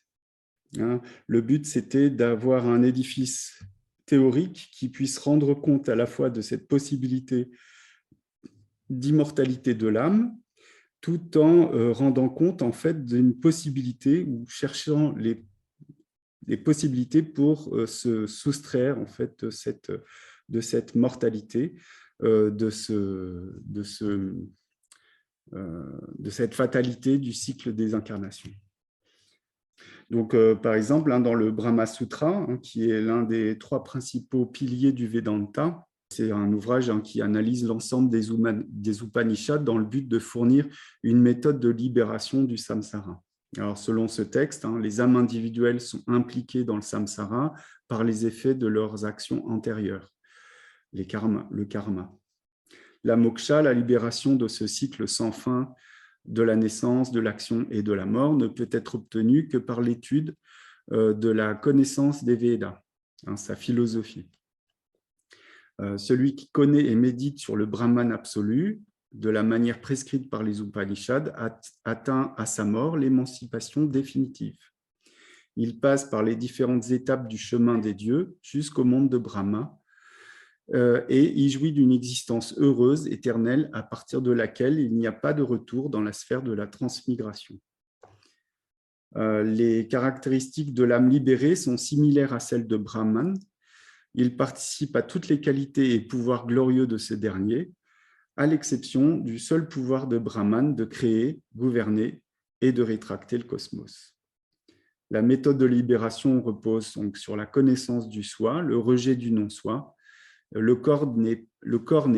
Speaker 1: Hein. Le but, c'était d'avoir un édifice théorique qui puisse rendre compte à la fois de cette possibilité d'immortalité de l'âme, tout en rendant compte en fait d'une possibilité ou cherchant les possibilités pour se soustraire en fait de cette mortalité, de cette fatalité du cycle des incarnations. Donc, par exemple, hein, dans le Brahma Sutra, hein, qui est l'un des 3 principaux piliers du Vedanta, c'est un ouvrage hein, qui analyse l'ensemble des Upanishads dans le but de fournir une méthode de libération du samsara. Alors, selon ce texte, hein, les âmes individuelles sont impliquées dans le samsara par les effets de leurs actions antérieures, le karma. La moksha, la libération de ce cycle sans fin de la naissance, de l'action et de la mort, ne peut être obtenue que par l'étude de la connaissance des Védas, hein, sa philosophie. Celui qui connaît et médite sur le Brahman absolu, de la manière prescrite par les Upanishads, atteint à sa mort l'émancipation définitive. Il passe par les différentes étapes du chemin des dieux jusqu'au monde de Brahma, et y jouit d'une existence heureuse, éternelle, à partir de laquelle il n'y a pas de retour dans la sphère de la transmigration. Les caractéristiques de l'âme libérée sont similaires à celles de Brahman. Il participe à toutes les qualités et pouvoirs glorieux de ce dernier, à l'exception du seul pouvoir de Brahman de créer, gouverner et de rétracter le cosmos. La méthode de libération repose donc sur la connaissance du soi, le rejet du non-soi. Le corps n'est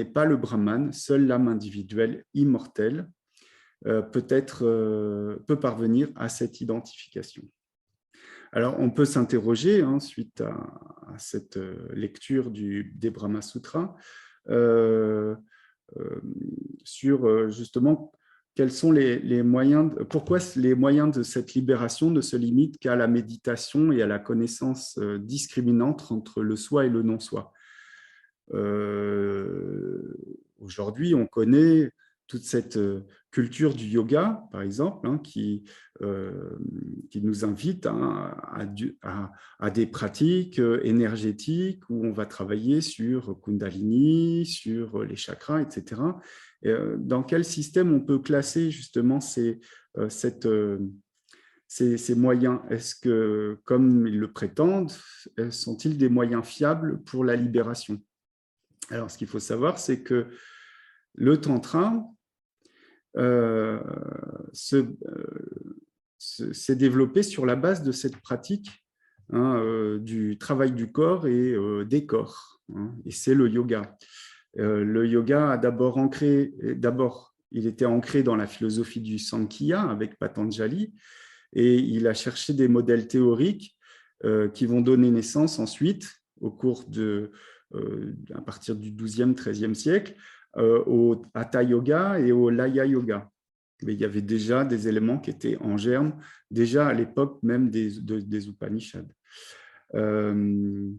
Speaker 1: pas le Brahman, seule l'âme individuelle immortelle peut parvenir à cette identification. Alors, on peut s'interroger, hein, suite à cette lecture des Brahma Sutras, sur justement quels sont les moyens, pourquoi les moyens de cette libération ne se limitent qu'à la méditation et à la connaissance discriminante entre le soi et le non-soi. Aujourd'hui, on connaît toute cette culture du yoga, par exemple, hein, qui nous invite hein, à des pratiques énergétiques où on va travailler sur Kundalini, sur les chakras, etc. Dans quel système on peut classer justement ces moyens? Est-ce que, comme ils le prétendent, sont-ils des moyens fiables pour la libération? Alors, ce qu'il faut savoir, c'est que le tantra s'est développé sur la base de cette pratique hein, du travail du corps et des corps. Hein, et c'est le yoga. Le yoga a il était ancré dans la philosophie du Sankhya avec Patanjali, et il a cherché des modèles théoriques qui vont donner naissance ensuite, au cours à partir du XIIe, XIIIe siècle, au Hatha Yoga et au Laya Yoga. Mais il y avait déjà des éléments qui étaient en germe, déjà à l'époque même des Upanishads. De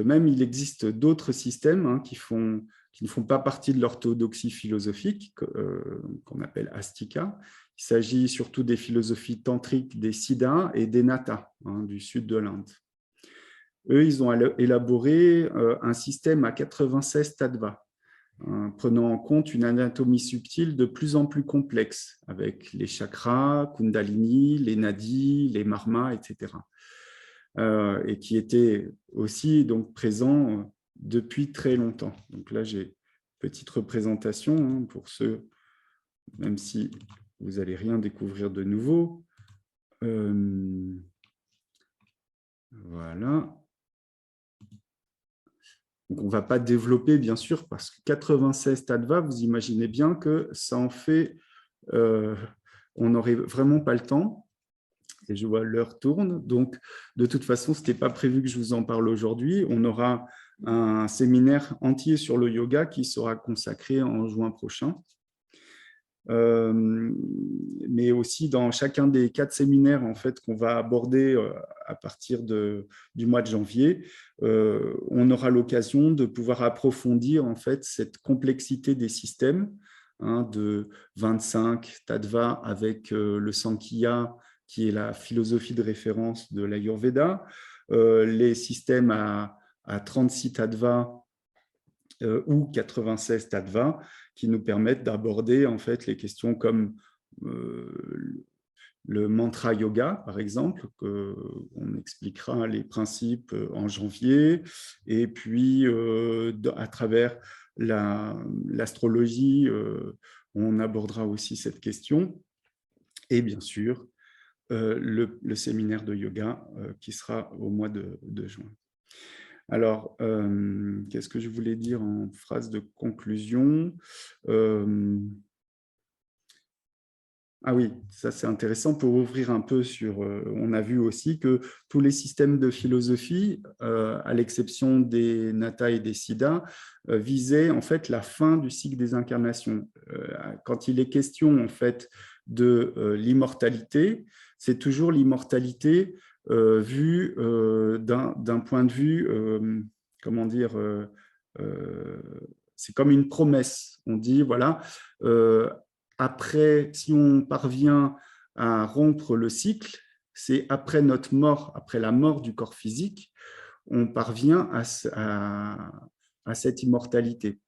Speaker 1: même, il existe d'autres systèmes hein, qui ne font pas partie de l'orthodoxie philosophique, qu'on appelle Astika. Il s'agit surtout des philosophies tantriques des Siddhas et des Natha, hein, du sud de l'Inde. Eux, ils ont élaboré un système à 96 tattvas, prenant en compte une anatomie subtile de plus en plus complexe, avec les chakras, Kundalini, les nadis, les marmas, etc. Et qui était aussi donc présent depuis très longtemps. Donc là, j'ai une petite représentation hein, pour ceux, même si vous n'allez rien découvrir de nouveau. Voilà. Donc, on ne va pas développer, bien sûr, parce que 96 tattvas, vous imaginez bien que ça en fait, on n'aurait vraiment pas le temps. Et je vois l'heure tourne. Donc, de toute façon, ce n'était pas prévu que je vous en parle aujourd'hui. On aura un séminaire entier sur le yoga qui sera consacré en juin prochain. Mais aussi dans chacun des 4 séminaires en fait, qu'on va aborder à partir du mois de janvier, on aura l'occasion de pouvoir approfondir en fait, cette complexité des systèmes, hein, de 25 tattvas avec le Sankhya, qui est la philosophie de référence de l'Ayurveda, les systèmes à 36 tattvas ou 96 tattvas qui nous permettent d'aborder en fait les questions comme le mantra yoga, par exemple, on expliquera les principes en janvier, et puis à travers l'astrologie, on abordera aussi cette question, et bien sûr, le séminaire de yoga qui sera au mois de juin. Alors, qu'est-ce que je voulais dire en phrase de conclusion? Ah oui, ça c'est intéressant pour ouvrir un peu sur… on a vu aussi que tous les systèmes de philosophie, à l'exception des Nata et des Siddha, visaient en fait la fin du cycle des incarnations. Quand il est question en fait de l'immortalité, c'est toujours l'immortalité vue d'un point de vue, comment dire, c'est comme une promesse. On dit, voilà, après, si on parvient à rompre le cycle, c'est après notre mort, après la mort du corps physique, on parvient à cette immortalité.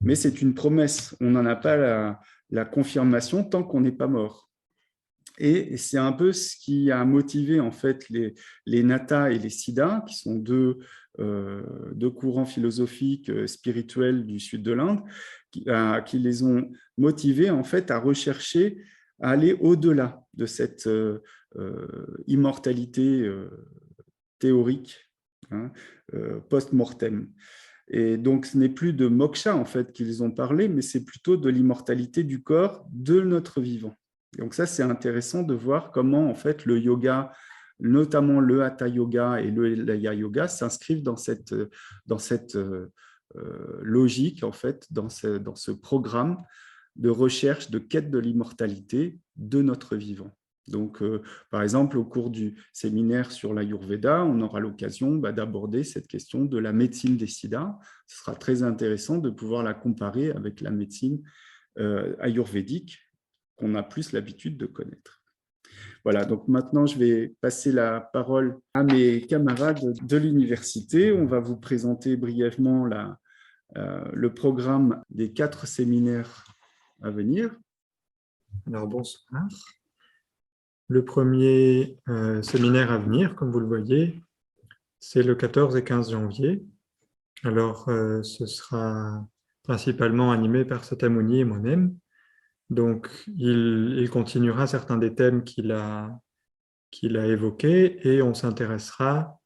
Speaker 1: Mais c'est une promesse, on n'en a pas la confirmation tant qu'on n'est pas mort. Et c'est un peu ce qui a motivé en fait les Nata et les Siddha, qui sont deux courants philosophiques spirituels du sud de l'Inde, qui les ont motivés en fait à rechercher, à aller au-delà de cette immortalité théorique, hein, post-mortem. Et donc, ce n'est plus de moksha en fait qu'ils ont parlé, mais c'est plutôt de l'immortalité du corps de notre vivant. Donc ça, c'est intéressant de voir comment en fait le yoga, notamment le hatha yoga et le laya yoga, s'inscrivent dans cette logique en fait, dans ce programme de recherche, de quête de l'immortalité de notre vivant. Donc, par exemple, au cours du séminaire sur l'Ayurveda, on aura l'occasion d'aborder cette question de la médecine des Siddhas. Ce sera très intéressant de pouvoir la comparer avec la médecine ayurvédique qu'on a plus l'habitude de connaître. Voilà, donc maintenant, je vais passer la parole à mes camarades de l'université. On va vous présenter brièvement le programme des 4 séminaires à venir.
Speaker 2: Alors, bonsoir. Le premier séminaire à venir, comme vous le voyez, c'est le 14 et 15 janvier. Alors, ce sera principalement animé par Satamuni et moi-même. Donc, il continuera certains des thèmes qu'il a évoqués et on s'intéressera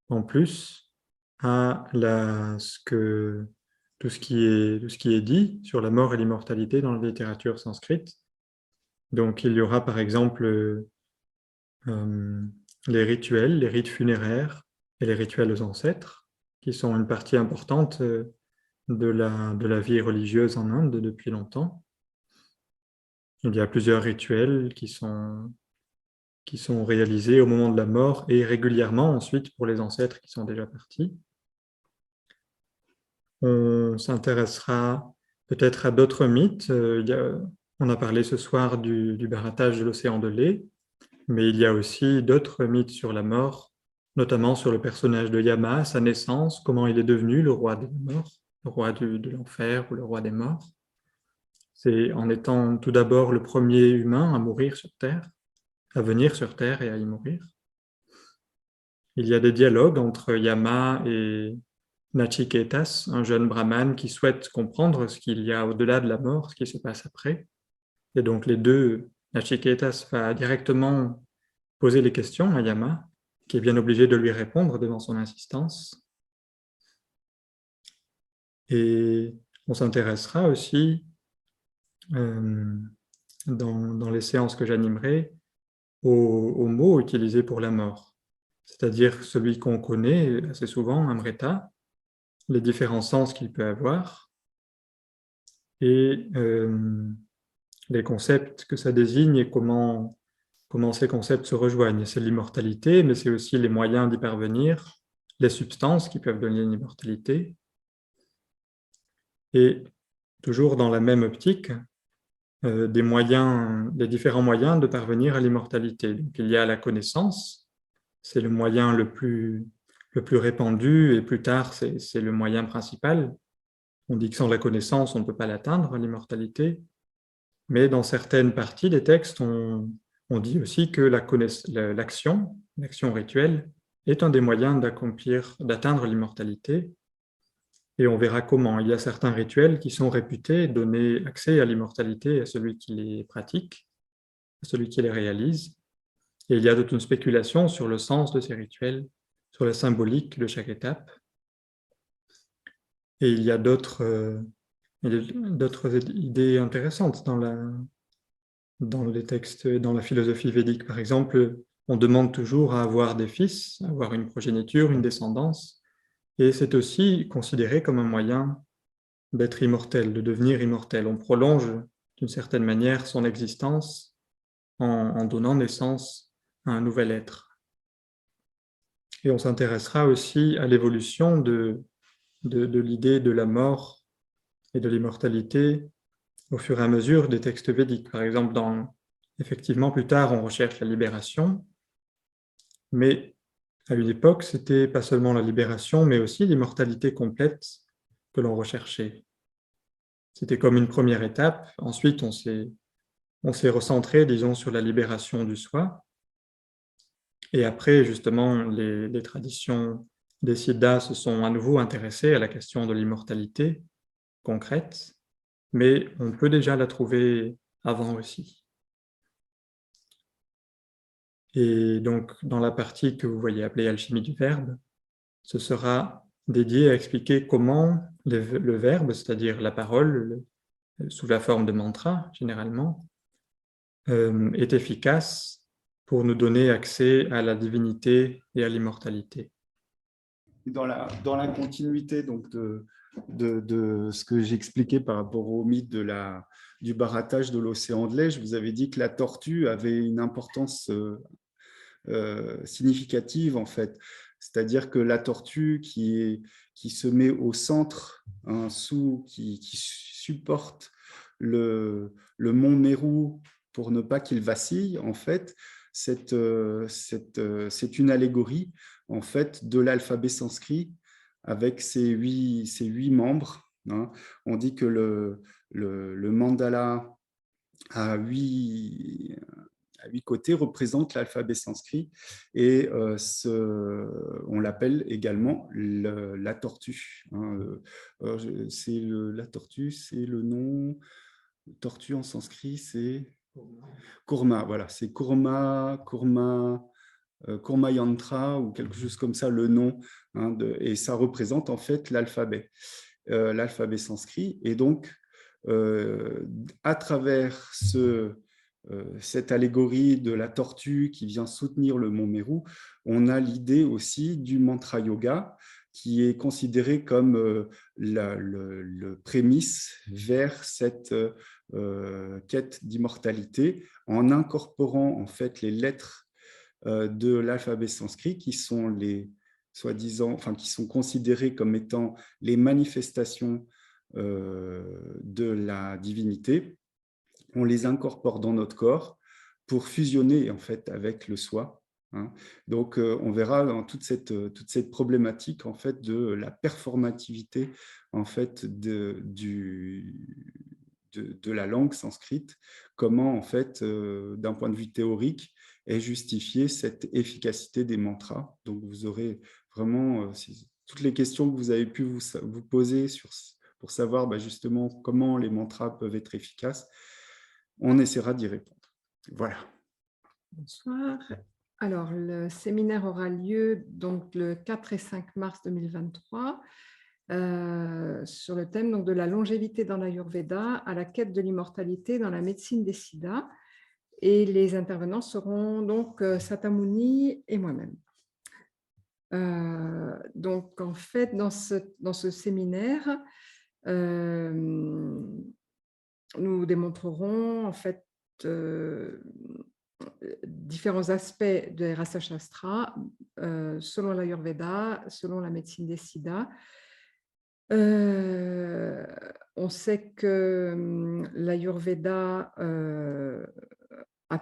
Speaker 2: en plus à tout ce qui est dit sur la mort et l'immortalité dans la littérature sanskrite. Donc, il y aura par exemple les rituels, les rites funéraires et les rituels aux ancêtres, qui sont une partie importante de la vie religieuse en Inde depuis longtemps. Il y a plusieurs rituels qui sont réalisés au moment de la mort et régulièrement ensuite pour les ancêtres qui sont déjà partis. On s'intéressera peut-être à d'autres mythes. On a parlé ce soir du barattage de l'océan de lait, mais il y a aussi d'autres mythes sur la mort, notamment sur le personnage de Yama, sa naissance, comment il est devenu le roi des morts, le roi de l'enfer ou le roi des morts. C'est en étant tout d'abord le premier humain à mourir sur Terre, à venir sur Terre et à y mourir. Il y a des dialogues entre Yama et Nachiketas, un jeune brahmane qui souhaite comprendre ce qu'il y a au-delà de la mort, ce qui se passe après. Et donc les deux, Nachiketas va directement poser les questions à Yama, qui est bien obligé de lui répondre devant son insistance. Et on s'intéressera aussi, dans les séances que j'animerai, au mot utilisé pour la mort, c'est-à-dire celui qu'on connaît assez souvent, Amrita, les différents sens qu'il peut avoir et les concepts que ça désigne et comment ces concepts se rejoignent. C'est l'immortalité, mais c'est aussi les moyens d'y parvenir, les substances qui peuvent donner l'immortalité. Et toujours dans la même optique, des différents moyens de parvenir à l'immortalité. Donc, il y a la connaissance, c'est le moyen le plus répandu, et plus tard, c'est le moyen principal. On dit que sans la connaissance, on ne peut pas l'atteindre, l'immortalité. Mais dans certaines parties des textes, on dit aussi que l'action rituelle, est un des moyens d'atteindre l'immortalité. Et on verra comment. Il y a certains rituels qui sont réputés donner accès à l'immortalité à celui qui les pratique, à celui qui les réalise. Et il y a toute une spéculation sur le sens de ces rituels, sur la symbolique de chaque étape. Et il y a d'autres idées intéressantes dans les textes, dans la philosophie védique. Par exemple, on demande toujours à avoir des fils, à avoir une progéniture, une descendance. Et c'est aussi considéré comme un moyen d'être immortel, de devenir immortel. On prolonge d'une certaine manière son existence en donnant naissance à un nouvel être. Et on s'intéressera aussi à l'évolution de l'idée de la mort et de l'immortalité au fur et à mesure des textes védiques. Par exemple, effectivement, plus tard, on recherche la libération, mais à une époque, c'était pas seulement la libération, mais aussi l'immortalité complète que l'on recherchait. C'était comme une première étape. Ensuite, on s'est recentré, disons, sur la libération du soi. Et après, justement, les traditions des Siddhas se sont à nouveau intéressées à la question de l'immortalité concrète, mais on peut déjà la trouver avant aussi. Et donc, dans la partie que vous voyez appelée alchimie du verbe, ce sera dédié à expliquer comment le verbe, c'est-à-dire la parole, sous la forme de mantra généralement, est efficace pour nous donner accès à la divinité et à l'immortalité.
Speaker 1: Dans la continuité donc de ce que j'expliquais par rapport au mythe du barattage de l'océan de lait, je vous avais dit que la tortue avait une importance significative en fait. C'est-à-dire que la tortue qui se met au centre, qui supporte le mont Mérou pour ne pas qu'il vacille, en fait, c'est une allégorie en fait de l'alphabet sanskrit avec ses huit membres. On dit que le mandala a huit côtés représente l'alphabet sanskrit et on l'appelle également la tortue. La tortue, c'est le nom. Tortue en sanskrit, c'est Kurma. Voilà, c'est Kurma Yantra ou quelque chose comme ça, le nom. Et ça représente en fait l'alphabet sanskrit. Et donc, à travers cette allégorie de la tortue qui vient soutenir le mont Mérou, on a l'idée aussi du mantra yoga qui est considéré comme le prémisse vers cette quête d'immortalité en incorporant en fait les lettres de l'alphabet sanskrit qui sont qui sont considérées comme étant les manifestations de la divinité. On les incorpore dans notre corps pour fusionner en fait avec le soi. Donc, on verra dans toute cette problématique en fait de la performativité en fait de la langue sanscrite, comment en fait, d'un point de vue théorique, est justifiée cette efficacité des mantras. Donc, vous aurez vraiment toutes les questions que vous avez pu vous poser pour savoir justement comment les mantras peuvent être efficaces. On essaiera d'y répondre. Voilà.
Speaker 3: Bonsoir. Alors, le séminaire aura lieu donc le 4 et 5 mars 2023 sur le thème donc, de la longévité dans l'Ayurveda à la quête de l'immortalité dans la médecine des Siddhas. Et les intervenants seront donc Satamouni et moi-même. Donc, en fait, dans ce séminaire, nous démontrerons en fait différents aspects de Rasa Shastra selon l'Ayurveda, selon la médecine des Siddhas. On sait que l'Ayurveda a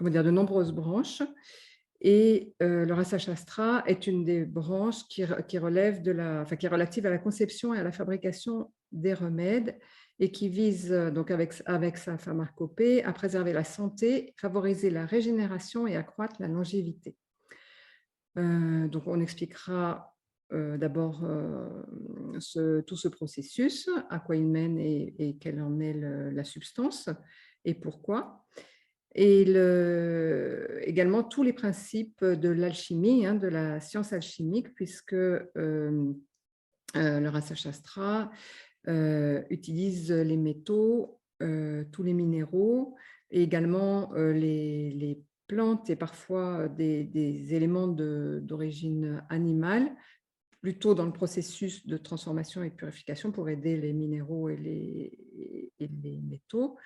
Speaker 3: de nombreuses branches. Et le Rasa Shastra est une des branches qui est relative à la conception et à la fabrication des remèdes et qui vise, donc avec sa pharmacopée, à préserver la santé, favoriser la régénération et accroître la longévité. Donc, on expliquera d'abord tout ce processus, à quoi il mène et quelle en est la substance et pourquoi. Et également tous les principes de l'alchimie, de la science alchimique, puisque le Rasa Shastra utilise les métaux, tous les minéraux, et également les plantes et parfois des éléments d'origine animale, plutôt dans le processus de transformation et de purification pour aider les minéraux et les métaux,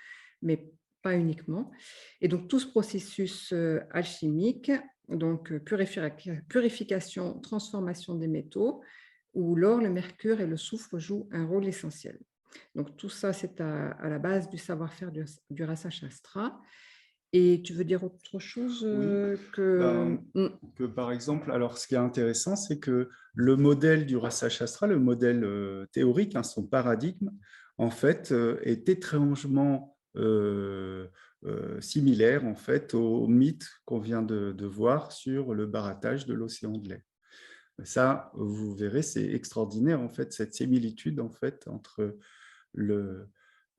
Speaker 3: mais pas uniquement. Et donc, tout ce processus alchimique, donc purification, transformation des métaux, où l'or, le mercure et le soufre jouent un rôle essentiel. Donc, tout ça, c'est à la base du savoir-faire du Rasa Shastra. Et tu veux dire autre chose
Speaker 1: que par exemple, alors ce qui est intéressant, c'est que le modèle du Rasa Shastra, le modèle théorique, son paradigme, en fait, est étrangement similaire en fait au mythe qu'on vient de voir sur le barattage de l'océan de lait. Ça, vous verrez, c'est extraordinaire en fait cette similitude en fait entre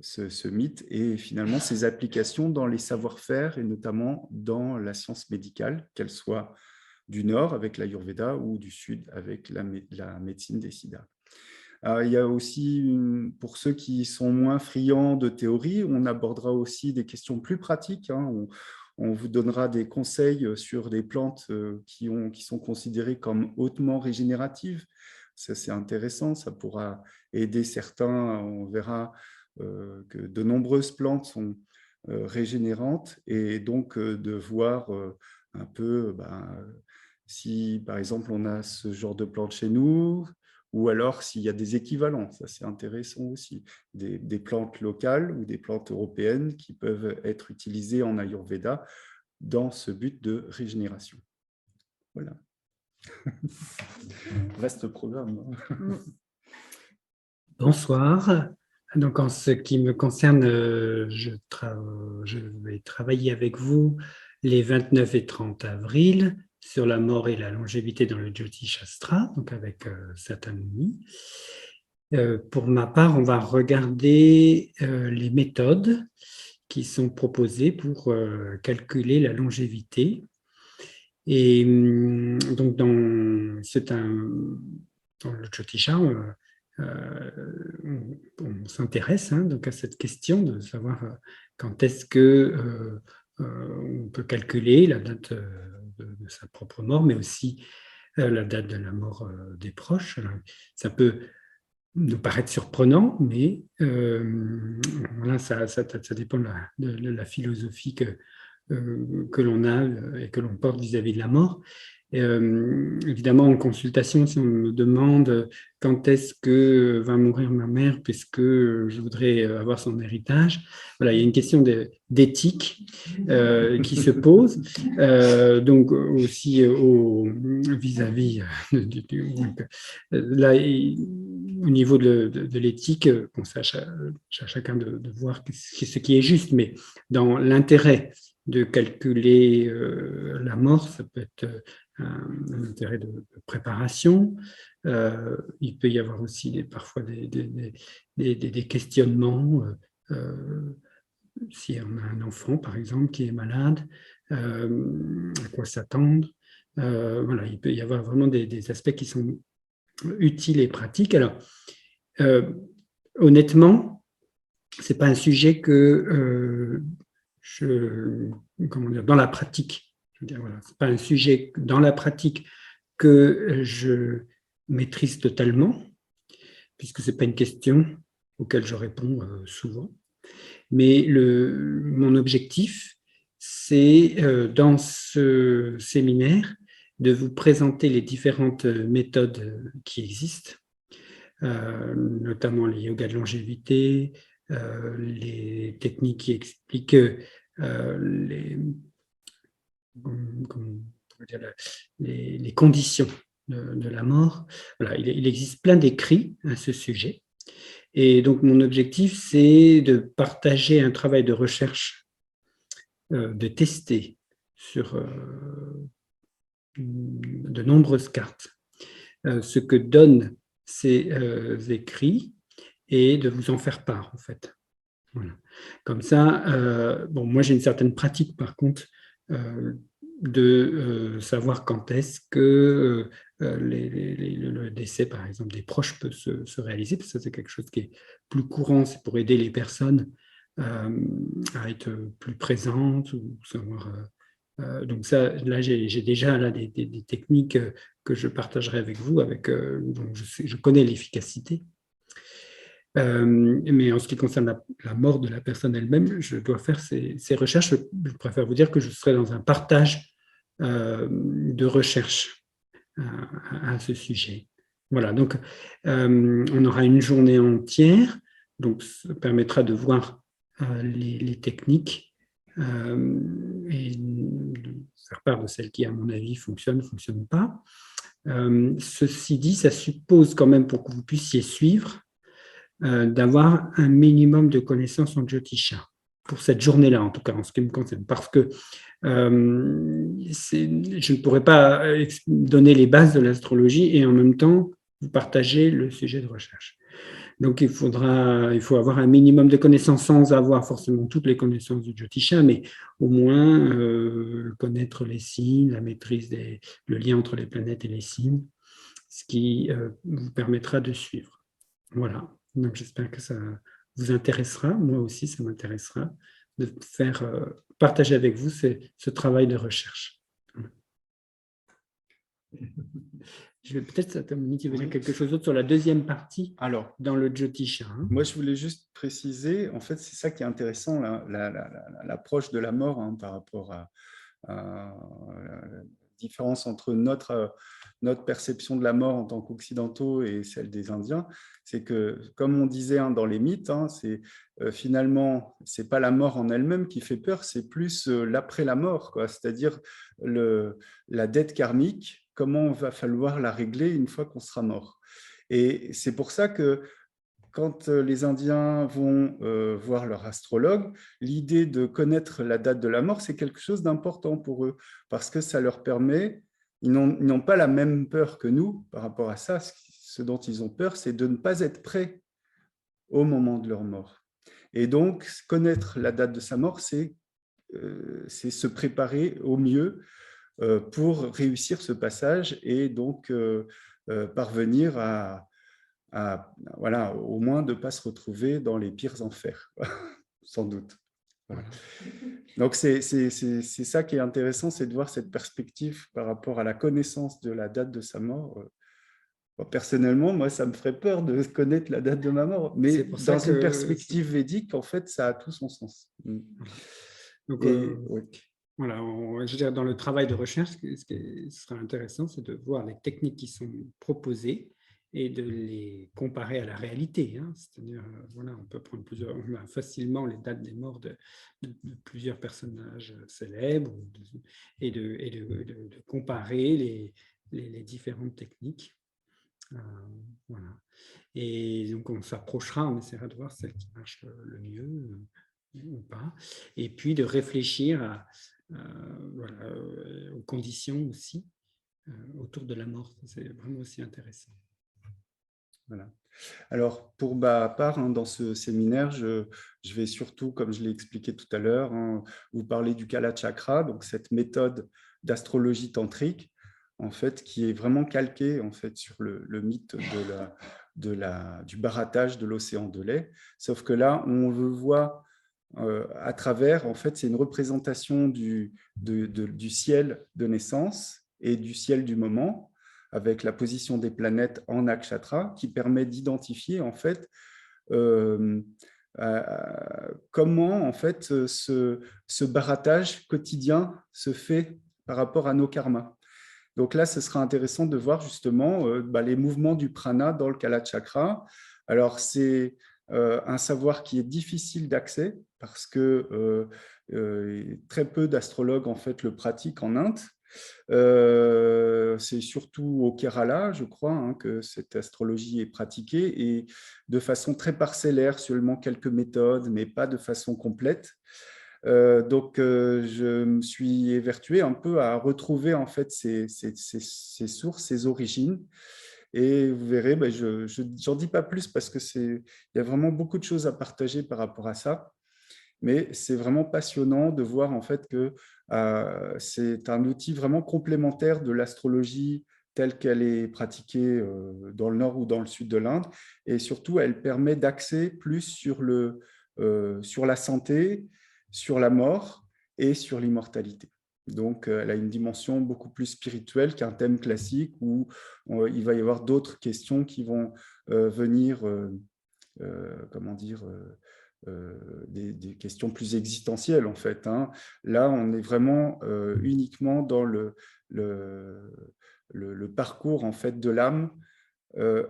Speaker 1: ce mythe et finalement ses applications dans les savoir-faire et notamment dans la science médicale, qu'elle soit du nord avec l'Ayurveda ou du sud avec la médecine des Siddhas. Il y a aussi, pour ceux qui sont moins friands de théorie, on abordera aussi des questions plus pratiques. On vous donnera des conseils sur des plantes qui sont considérées comme hautement régénératives. Ça, c'est intéressant, ça pourra aider certains. On verra que de nombreuses plantes sont régénérantes et donc de voir un peu si, par exemple, on a ce genre de plantes chez nous, ou alors s'il y a des équivalents, ça c'est intéressant aussi, des plantes locales ou des plantes européennes qui peuvent être utilisées en Ayurveda dans ce but de régénération. Voilà. Vaste programme.
Speaker 4: Bonsoir. Donc, en ce qui me concerne, je vais travailler avec vous les 29 et 30 avril sur la mort et la longévité dans le Jyoti Shastra, donc avec Satamouni. Pour ma part, on va regarder les méthodes qui sont proposées pour calculer la longévité. Et donc, dans le Jyotisha, on s'intéresse donc à cette question de savoir quand est-ce que on peut calculer la date de sa propre mort, mais aussi la date de la mort des proches. Alors, ça peut nous paraître surprenant, mais voilà, ça dépend de la philosophie que l'on a et que l'on porte vis-à-vis de la mort. Évidemment, en consultation, si on me demande quand est-ce que va mourir ma mère, puisque je voudrais avoir son héritage, voilà, il y a une question d'éthique qui se pose. Donc aussi vis-à-vis là, au niveau de l'éthique, bon, ça, chacun de voir ce qui est juste, mais dans l'intérêt de calculer la mort, ça peut être un intérêt de préparation. Il peut y avoir aussi parfois des questionnements. Si on a un enfant, par exemple, qui est malade, à quoi s'attendre. Voilà, il peut y avoir vraiment des aspects qui sont utiles et pratiques. Alors, honnêtement, c'est pas un sujet que comment dire, dans la pratique, je veux dire, voilà, c'est pas un sujet dans la pratique que je maîtrise totalement, puisque c'est pas une question auquel je réponds souvent. Mais mon objectif, c'est dans ce séminaire de vous présenter les différentes méthodes qui existent, notamment les yogas de longévité, les techniques qui expliquent les conditions de la mort. Voilà, il existe plein d'écrits à ce sujet. Et donc, mon objectif, c'est de partager un travail de recherche, de tester sur de nombreuses cartes ce que donnent ces écrits et de vous en faire part, en fait. Voilà. Comme ça, bon, moi, j'ai une certaine pratique, par contre, de savoir quand est-ce que le décès, par exemple, des proches peut se réaliser, parce que ça, c'est quelque chose qui est plus courant, c'est pour aider les personnes à être plus présentes ou savoir. Donc ça, là, j'ai déjà là, des techniques que je partagerai avec vous, dont je connais l'efficacité. Mais en ce qui concerne la mort de la personne elle-même, je dois faire ces recherches. Je préfère vous dire que je serai dans un partage de recherche à ce sujet. Voilà, donc on aura une journée entière, donc ça permettra de voir les techniques et de faire part de celles qui, à mon avis, fonctionnent, ne fonctionnent pas. Ceci dit, ça suppose quand même, pour que vous puissiez suivre, d'avoir un minimum de connaissances en Jyotisha, pour cette journée-là, en tout cas, en ce qui me concerne, parce que je ne pourrais pas donner les bases de l'astrologie et en même temps vous partager le sujet de recherche. Donc, il faut avoir un minimum de connaissances sans avoir forcément toutes les connaissances du Jyotisha, mais au moins connaître les signes, la maîtrise le lien entre les planètes et les signes, ce qui vous permettra de suivre. Voilà. Donc, j'espère que ça vous intéressera. Moi aussi, ça m'intéressera de faire partager avec vous ce travail de recherche. Je vais peut-être, Monique, tu veux dire quelque chose d'autre sur la deuxième partie.
Speaker 1: Alors,
Speaker 4: dans le Jyotisha.
Speaker 1: Moi, je voulais juste préciser, en fait, c'est ça qui est intéressant, l'approche de la mort par rapport à la différence entre notre perception de la mort en tant qu'occidentaux et celle des Indiens. C'est que, comme on disait dans les mythes, c'est finalement, c'est pas la mort en elle-même qui fait peur, c'est plus l'après la mort, quoi. C'est-à-dire la dette karmique, comment il va falloir la régler une fois qu'on sera mort. Et c'est pour ça que quand les Indiens vont voir leur astrologue, l'idée de connaître la date de la mort, c'est quelque chose d'important pour eux, parce que ça leur permet, ils n'ont pas la même peur que nous par rapport à ça. Ce dont ils ont peur, c'est de ne pas être prêts au moment de leur mort. Et donc, connaître la date de sa mort, c'est se préparer au mieux pour réussir ce passage et donc parvenir voilà, au moins de ne pas se retrouver dans les pires enfers, sans doute. Voilà. Donc, c'est ça qui est intéressant, c'est de voir cette perspective par rapport à la connaissance de la date de sa mort. Personnellement, moi, ça me ferait peur de connaître la date de ma mort, mais dans une perspective védique, en fait, ça a tout son sens.
Speaker 4: Donc, oui. Voilà, je veux dire, dans le travail de recherche, ce qui sera intéressant, c'est de voir les techniques qui sont proposées et de les comparer à la réalité. C'est-à-dire, voilà, on peut prendre facilement les dates des morts de plusieurs personnages célèbres et de comparer les différentes techniques. Voilà. Et donc, on s'approchera, on essaiera de voir celle qui marche le mieux ou pas. Et puis, de réfléchir voilà, aux conditions aussi autour de la mort. C'est vraiment aussi intéressant.
Speaker 1: Voilà. Alors, pour ma part, dans ce séminaire, je vais surtout, comme je l'ai expliqué tout à l'heure, vous parler du Kala Chakra, donc cette méthode d'astrologie tantrique, en fait, qui est vraiment calquée en fait, sur le mythe du barattage de l'océan de lait. Sauf que là, on le voit à travers, en fait, c'est une représentation du ciel de naissance et du ciel du moment, avec la position des planètes en nakshatra, qui permet d'identifier, en fait, comment, en fait, ce barattage quotidien se fait par rapport à nos karmas. Donc là, ce sera intéressant de voir justement les mouvements du prana dans le Kala Chakra. Alors, c'est un savoir qui est difficile d'accès parce que très peu d'astrologues en fait le pratiquent en Inde. C'est surtout au Kerala, je crois, hein, que cette astrologie est pratiquée et de façon très parcellaire, seulement quelques méthodes, mais pas de façon complète. Donc, je me suis évertué un peu à retrouver en fait ces sources, ces origines. Et vous verrez, je n'en dis pas plus parce qu'il y a vraiment beaucoup de choses à partager par rapport à ça. Mais c'est vraiment passionnant de voir en fait que c'est un outil vraiment complémentaire de l'astrologie telle qu'elle est pratiquée dans le nord ou dans le sud de l'Inde. Et surtout, elle permet d'axer plus sur la santé, sur la mort et sur l'immortalité. Donc, elle a une dimension beaucoup plus spirituelle qu'un thème classique où il va y avoir d'autres questions qui vont venir, comment dire, des questions plus existentielles en fait. Hein. Là, on est vraiment uniquement dans le parcours en fait de l'âme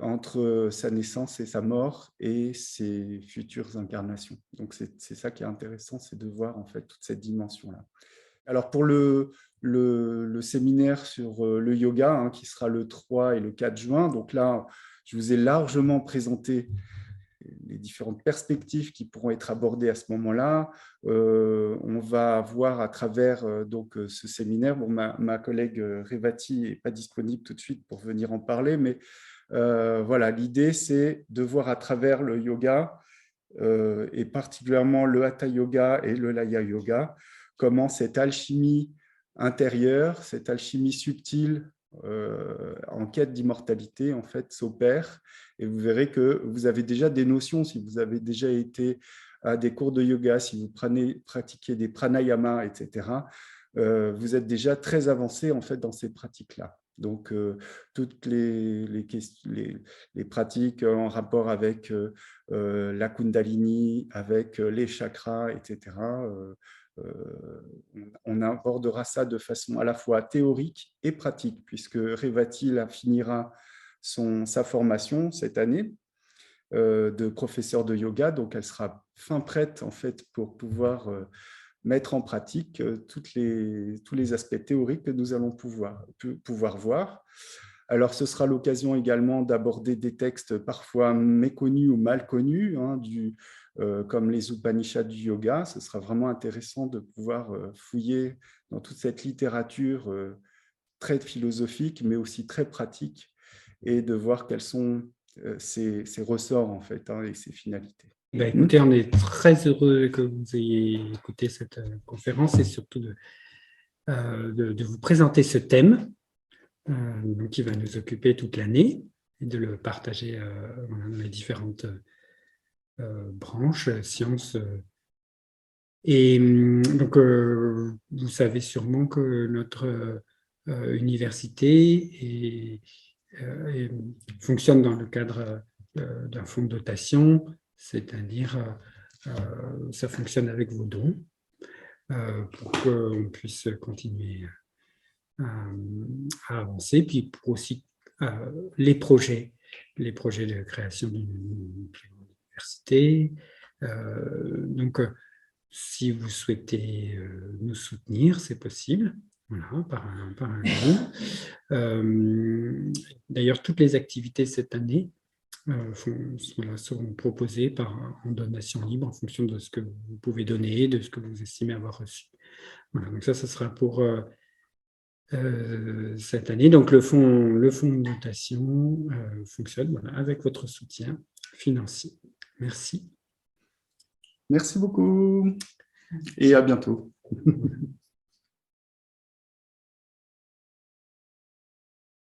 Speaker 1: entre sa naissance et sa mort et ses futures incarnations. Donc c'est ça qui est intéressant, c'est de voir en fait toute cette dimension-là. Alors pour le séminaire sur le yoga, hein, qui sera le 3 et le 4 juin, donc là, je vous ai largement présenté les différentes perspectives qui pourront être abordées à ce moment-là. On va voir à travers ce séminaire, bon, ma collègue Revati n'est pas disponible tout de suite pour venir en parler, mais voilà, l'idée c'est de voir à travers le yoga et particulièrement le Hatha Yoga et le Laya Yoga, comment cette alchimie intérieure, cette alchimie subtile en quête d'immortalité en fait s'opère. Et vous verrez que vous avez déjà des notions, si vous avez déjà été à des cours de yoga, si vous pratiquez des pranayamas, etc., vous êtes déjà très avancé en fait dans ces pratiques-là. Donc, toutes les pratiques en rapport avec la Kundalini, avec les chakras, etc., on abordera ça de façon à la fois théorique et pratique, puisque Revati finira sa formation cette année de professeur de yoga, donc elle sera fin prête en fait pour pouvoir mettre en pratique tous les aspects théoriques que nous allons pouvoir voir. Alors, ce sera l'occasion également d'aborder des textes parfois méconnus ou mal connus, hein, comme les Upanishads du yoga. Ce sera vraiment intéressant de pouvoir fouiller dans toute cette littérature très philosophique, mais aussi très pratique, et de voir quels sont ses ressorts en fait, hein, et ses finalités.
Speaker 4: Écoutez, on est très heureux que vous ayez écouté cette conférence et surtout de vous présenter ce thème qui va nous occuper toute l'année et de le partager dans les différentes branches, sciences. Et donc, vous savez sûrement que notre université fonctionne dans le cadre d'un fonds de dotation, c'est-à-dire ça fonctionne avec vos dons pour qu'on puisse continuer à avancer, puis pour aussi les projets de création d'une plus grande université. Donc, si vous souhaitez nous soutenir, c'est possible, voilà, par un don. D'ailleurs, toutes les activités cette année seront proposées en donation libre en fonction de ce que vous pouvez donner, de ce que vous estimez avoir reçu. Voilà, donc ça sera pour cette année. Donc le fonds de dotation fonctionne avec votre soutien financier. Merci.
Speaker 1: Merci beaucoup et à bientôt.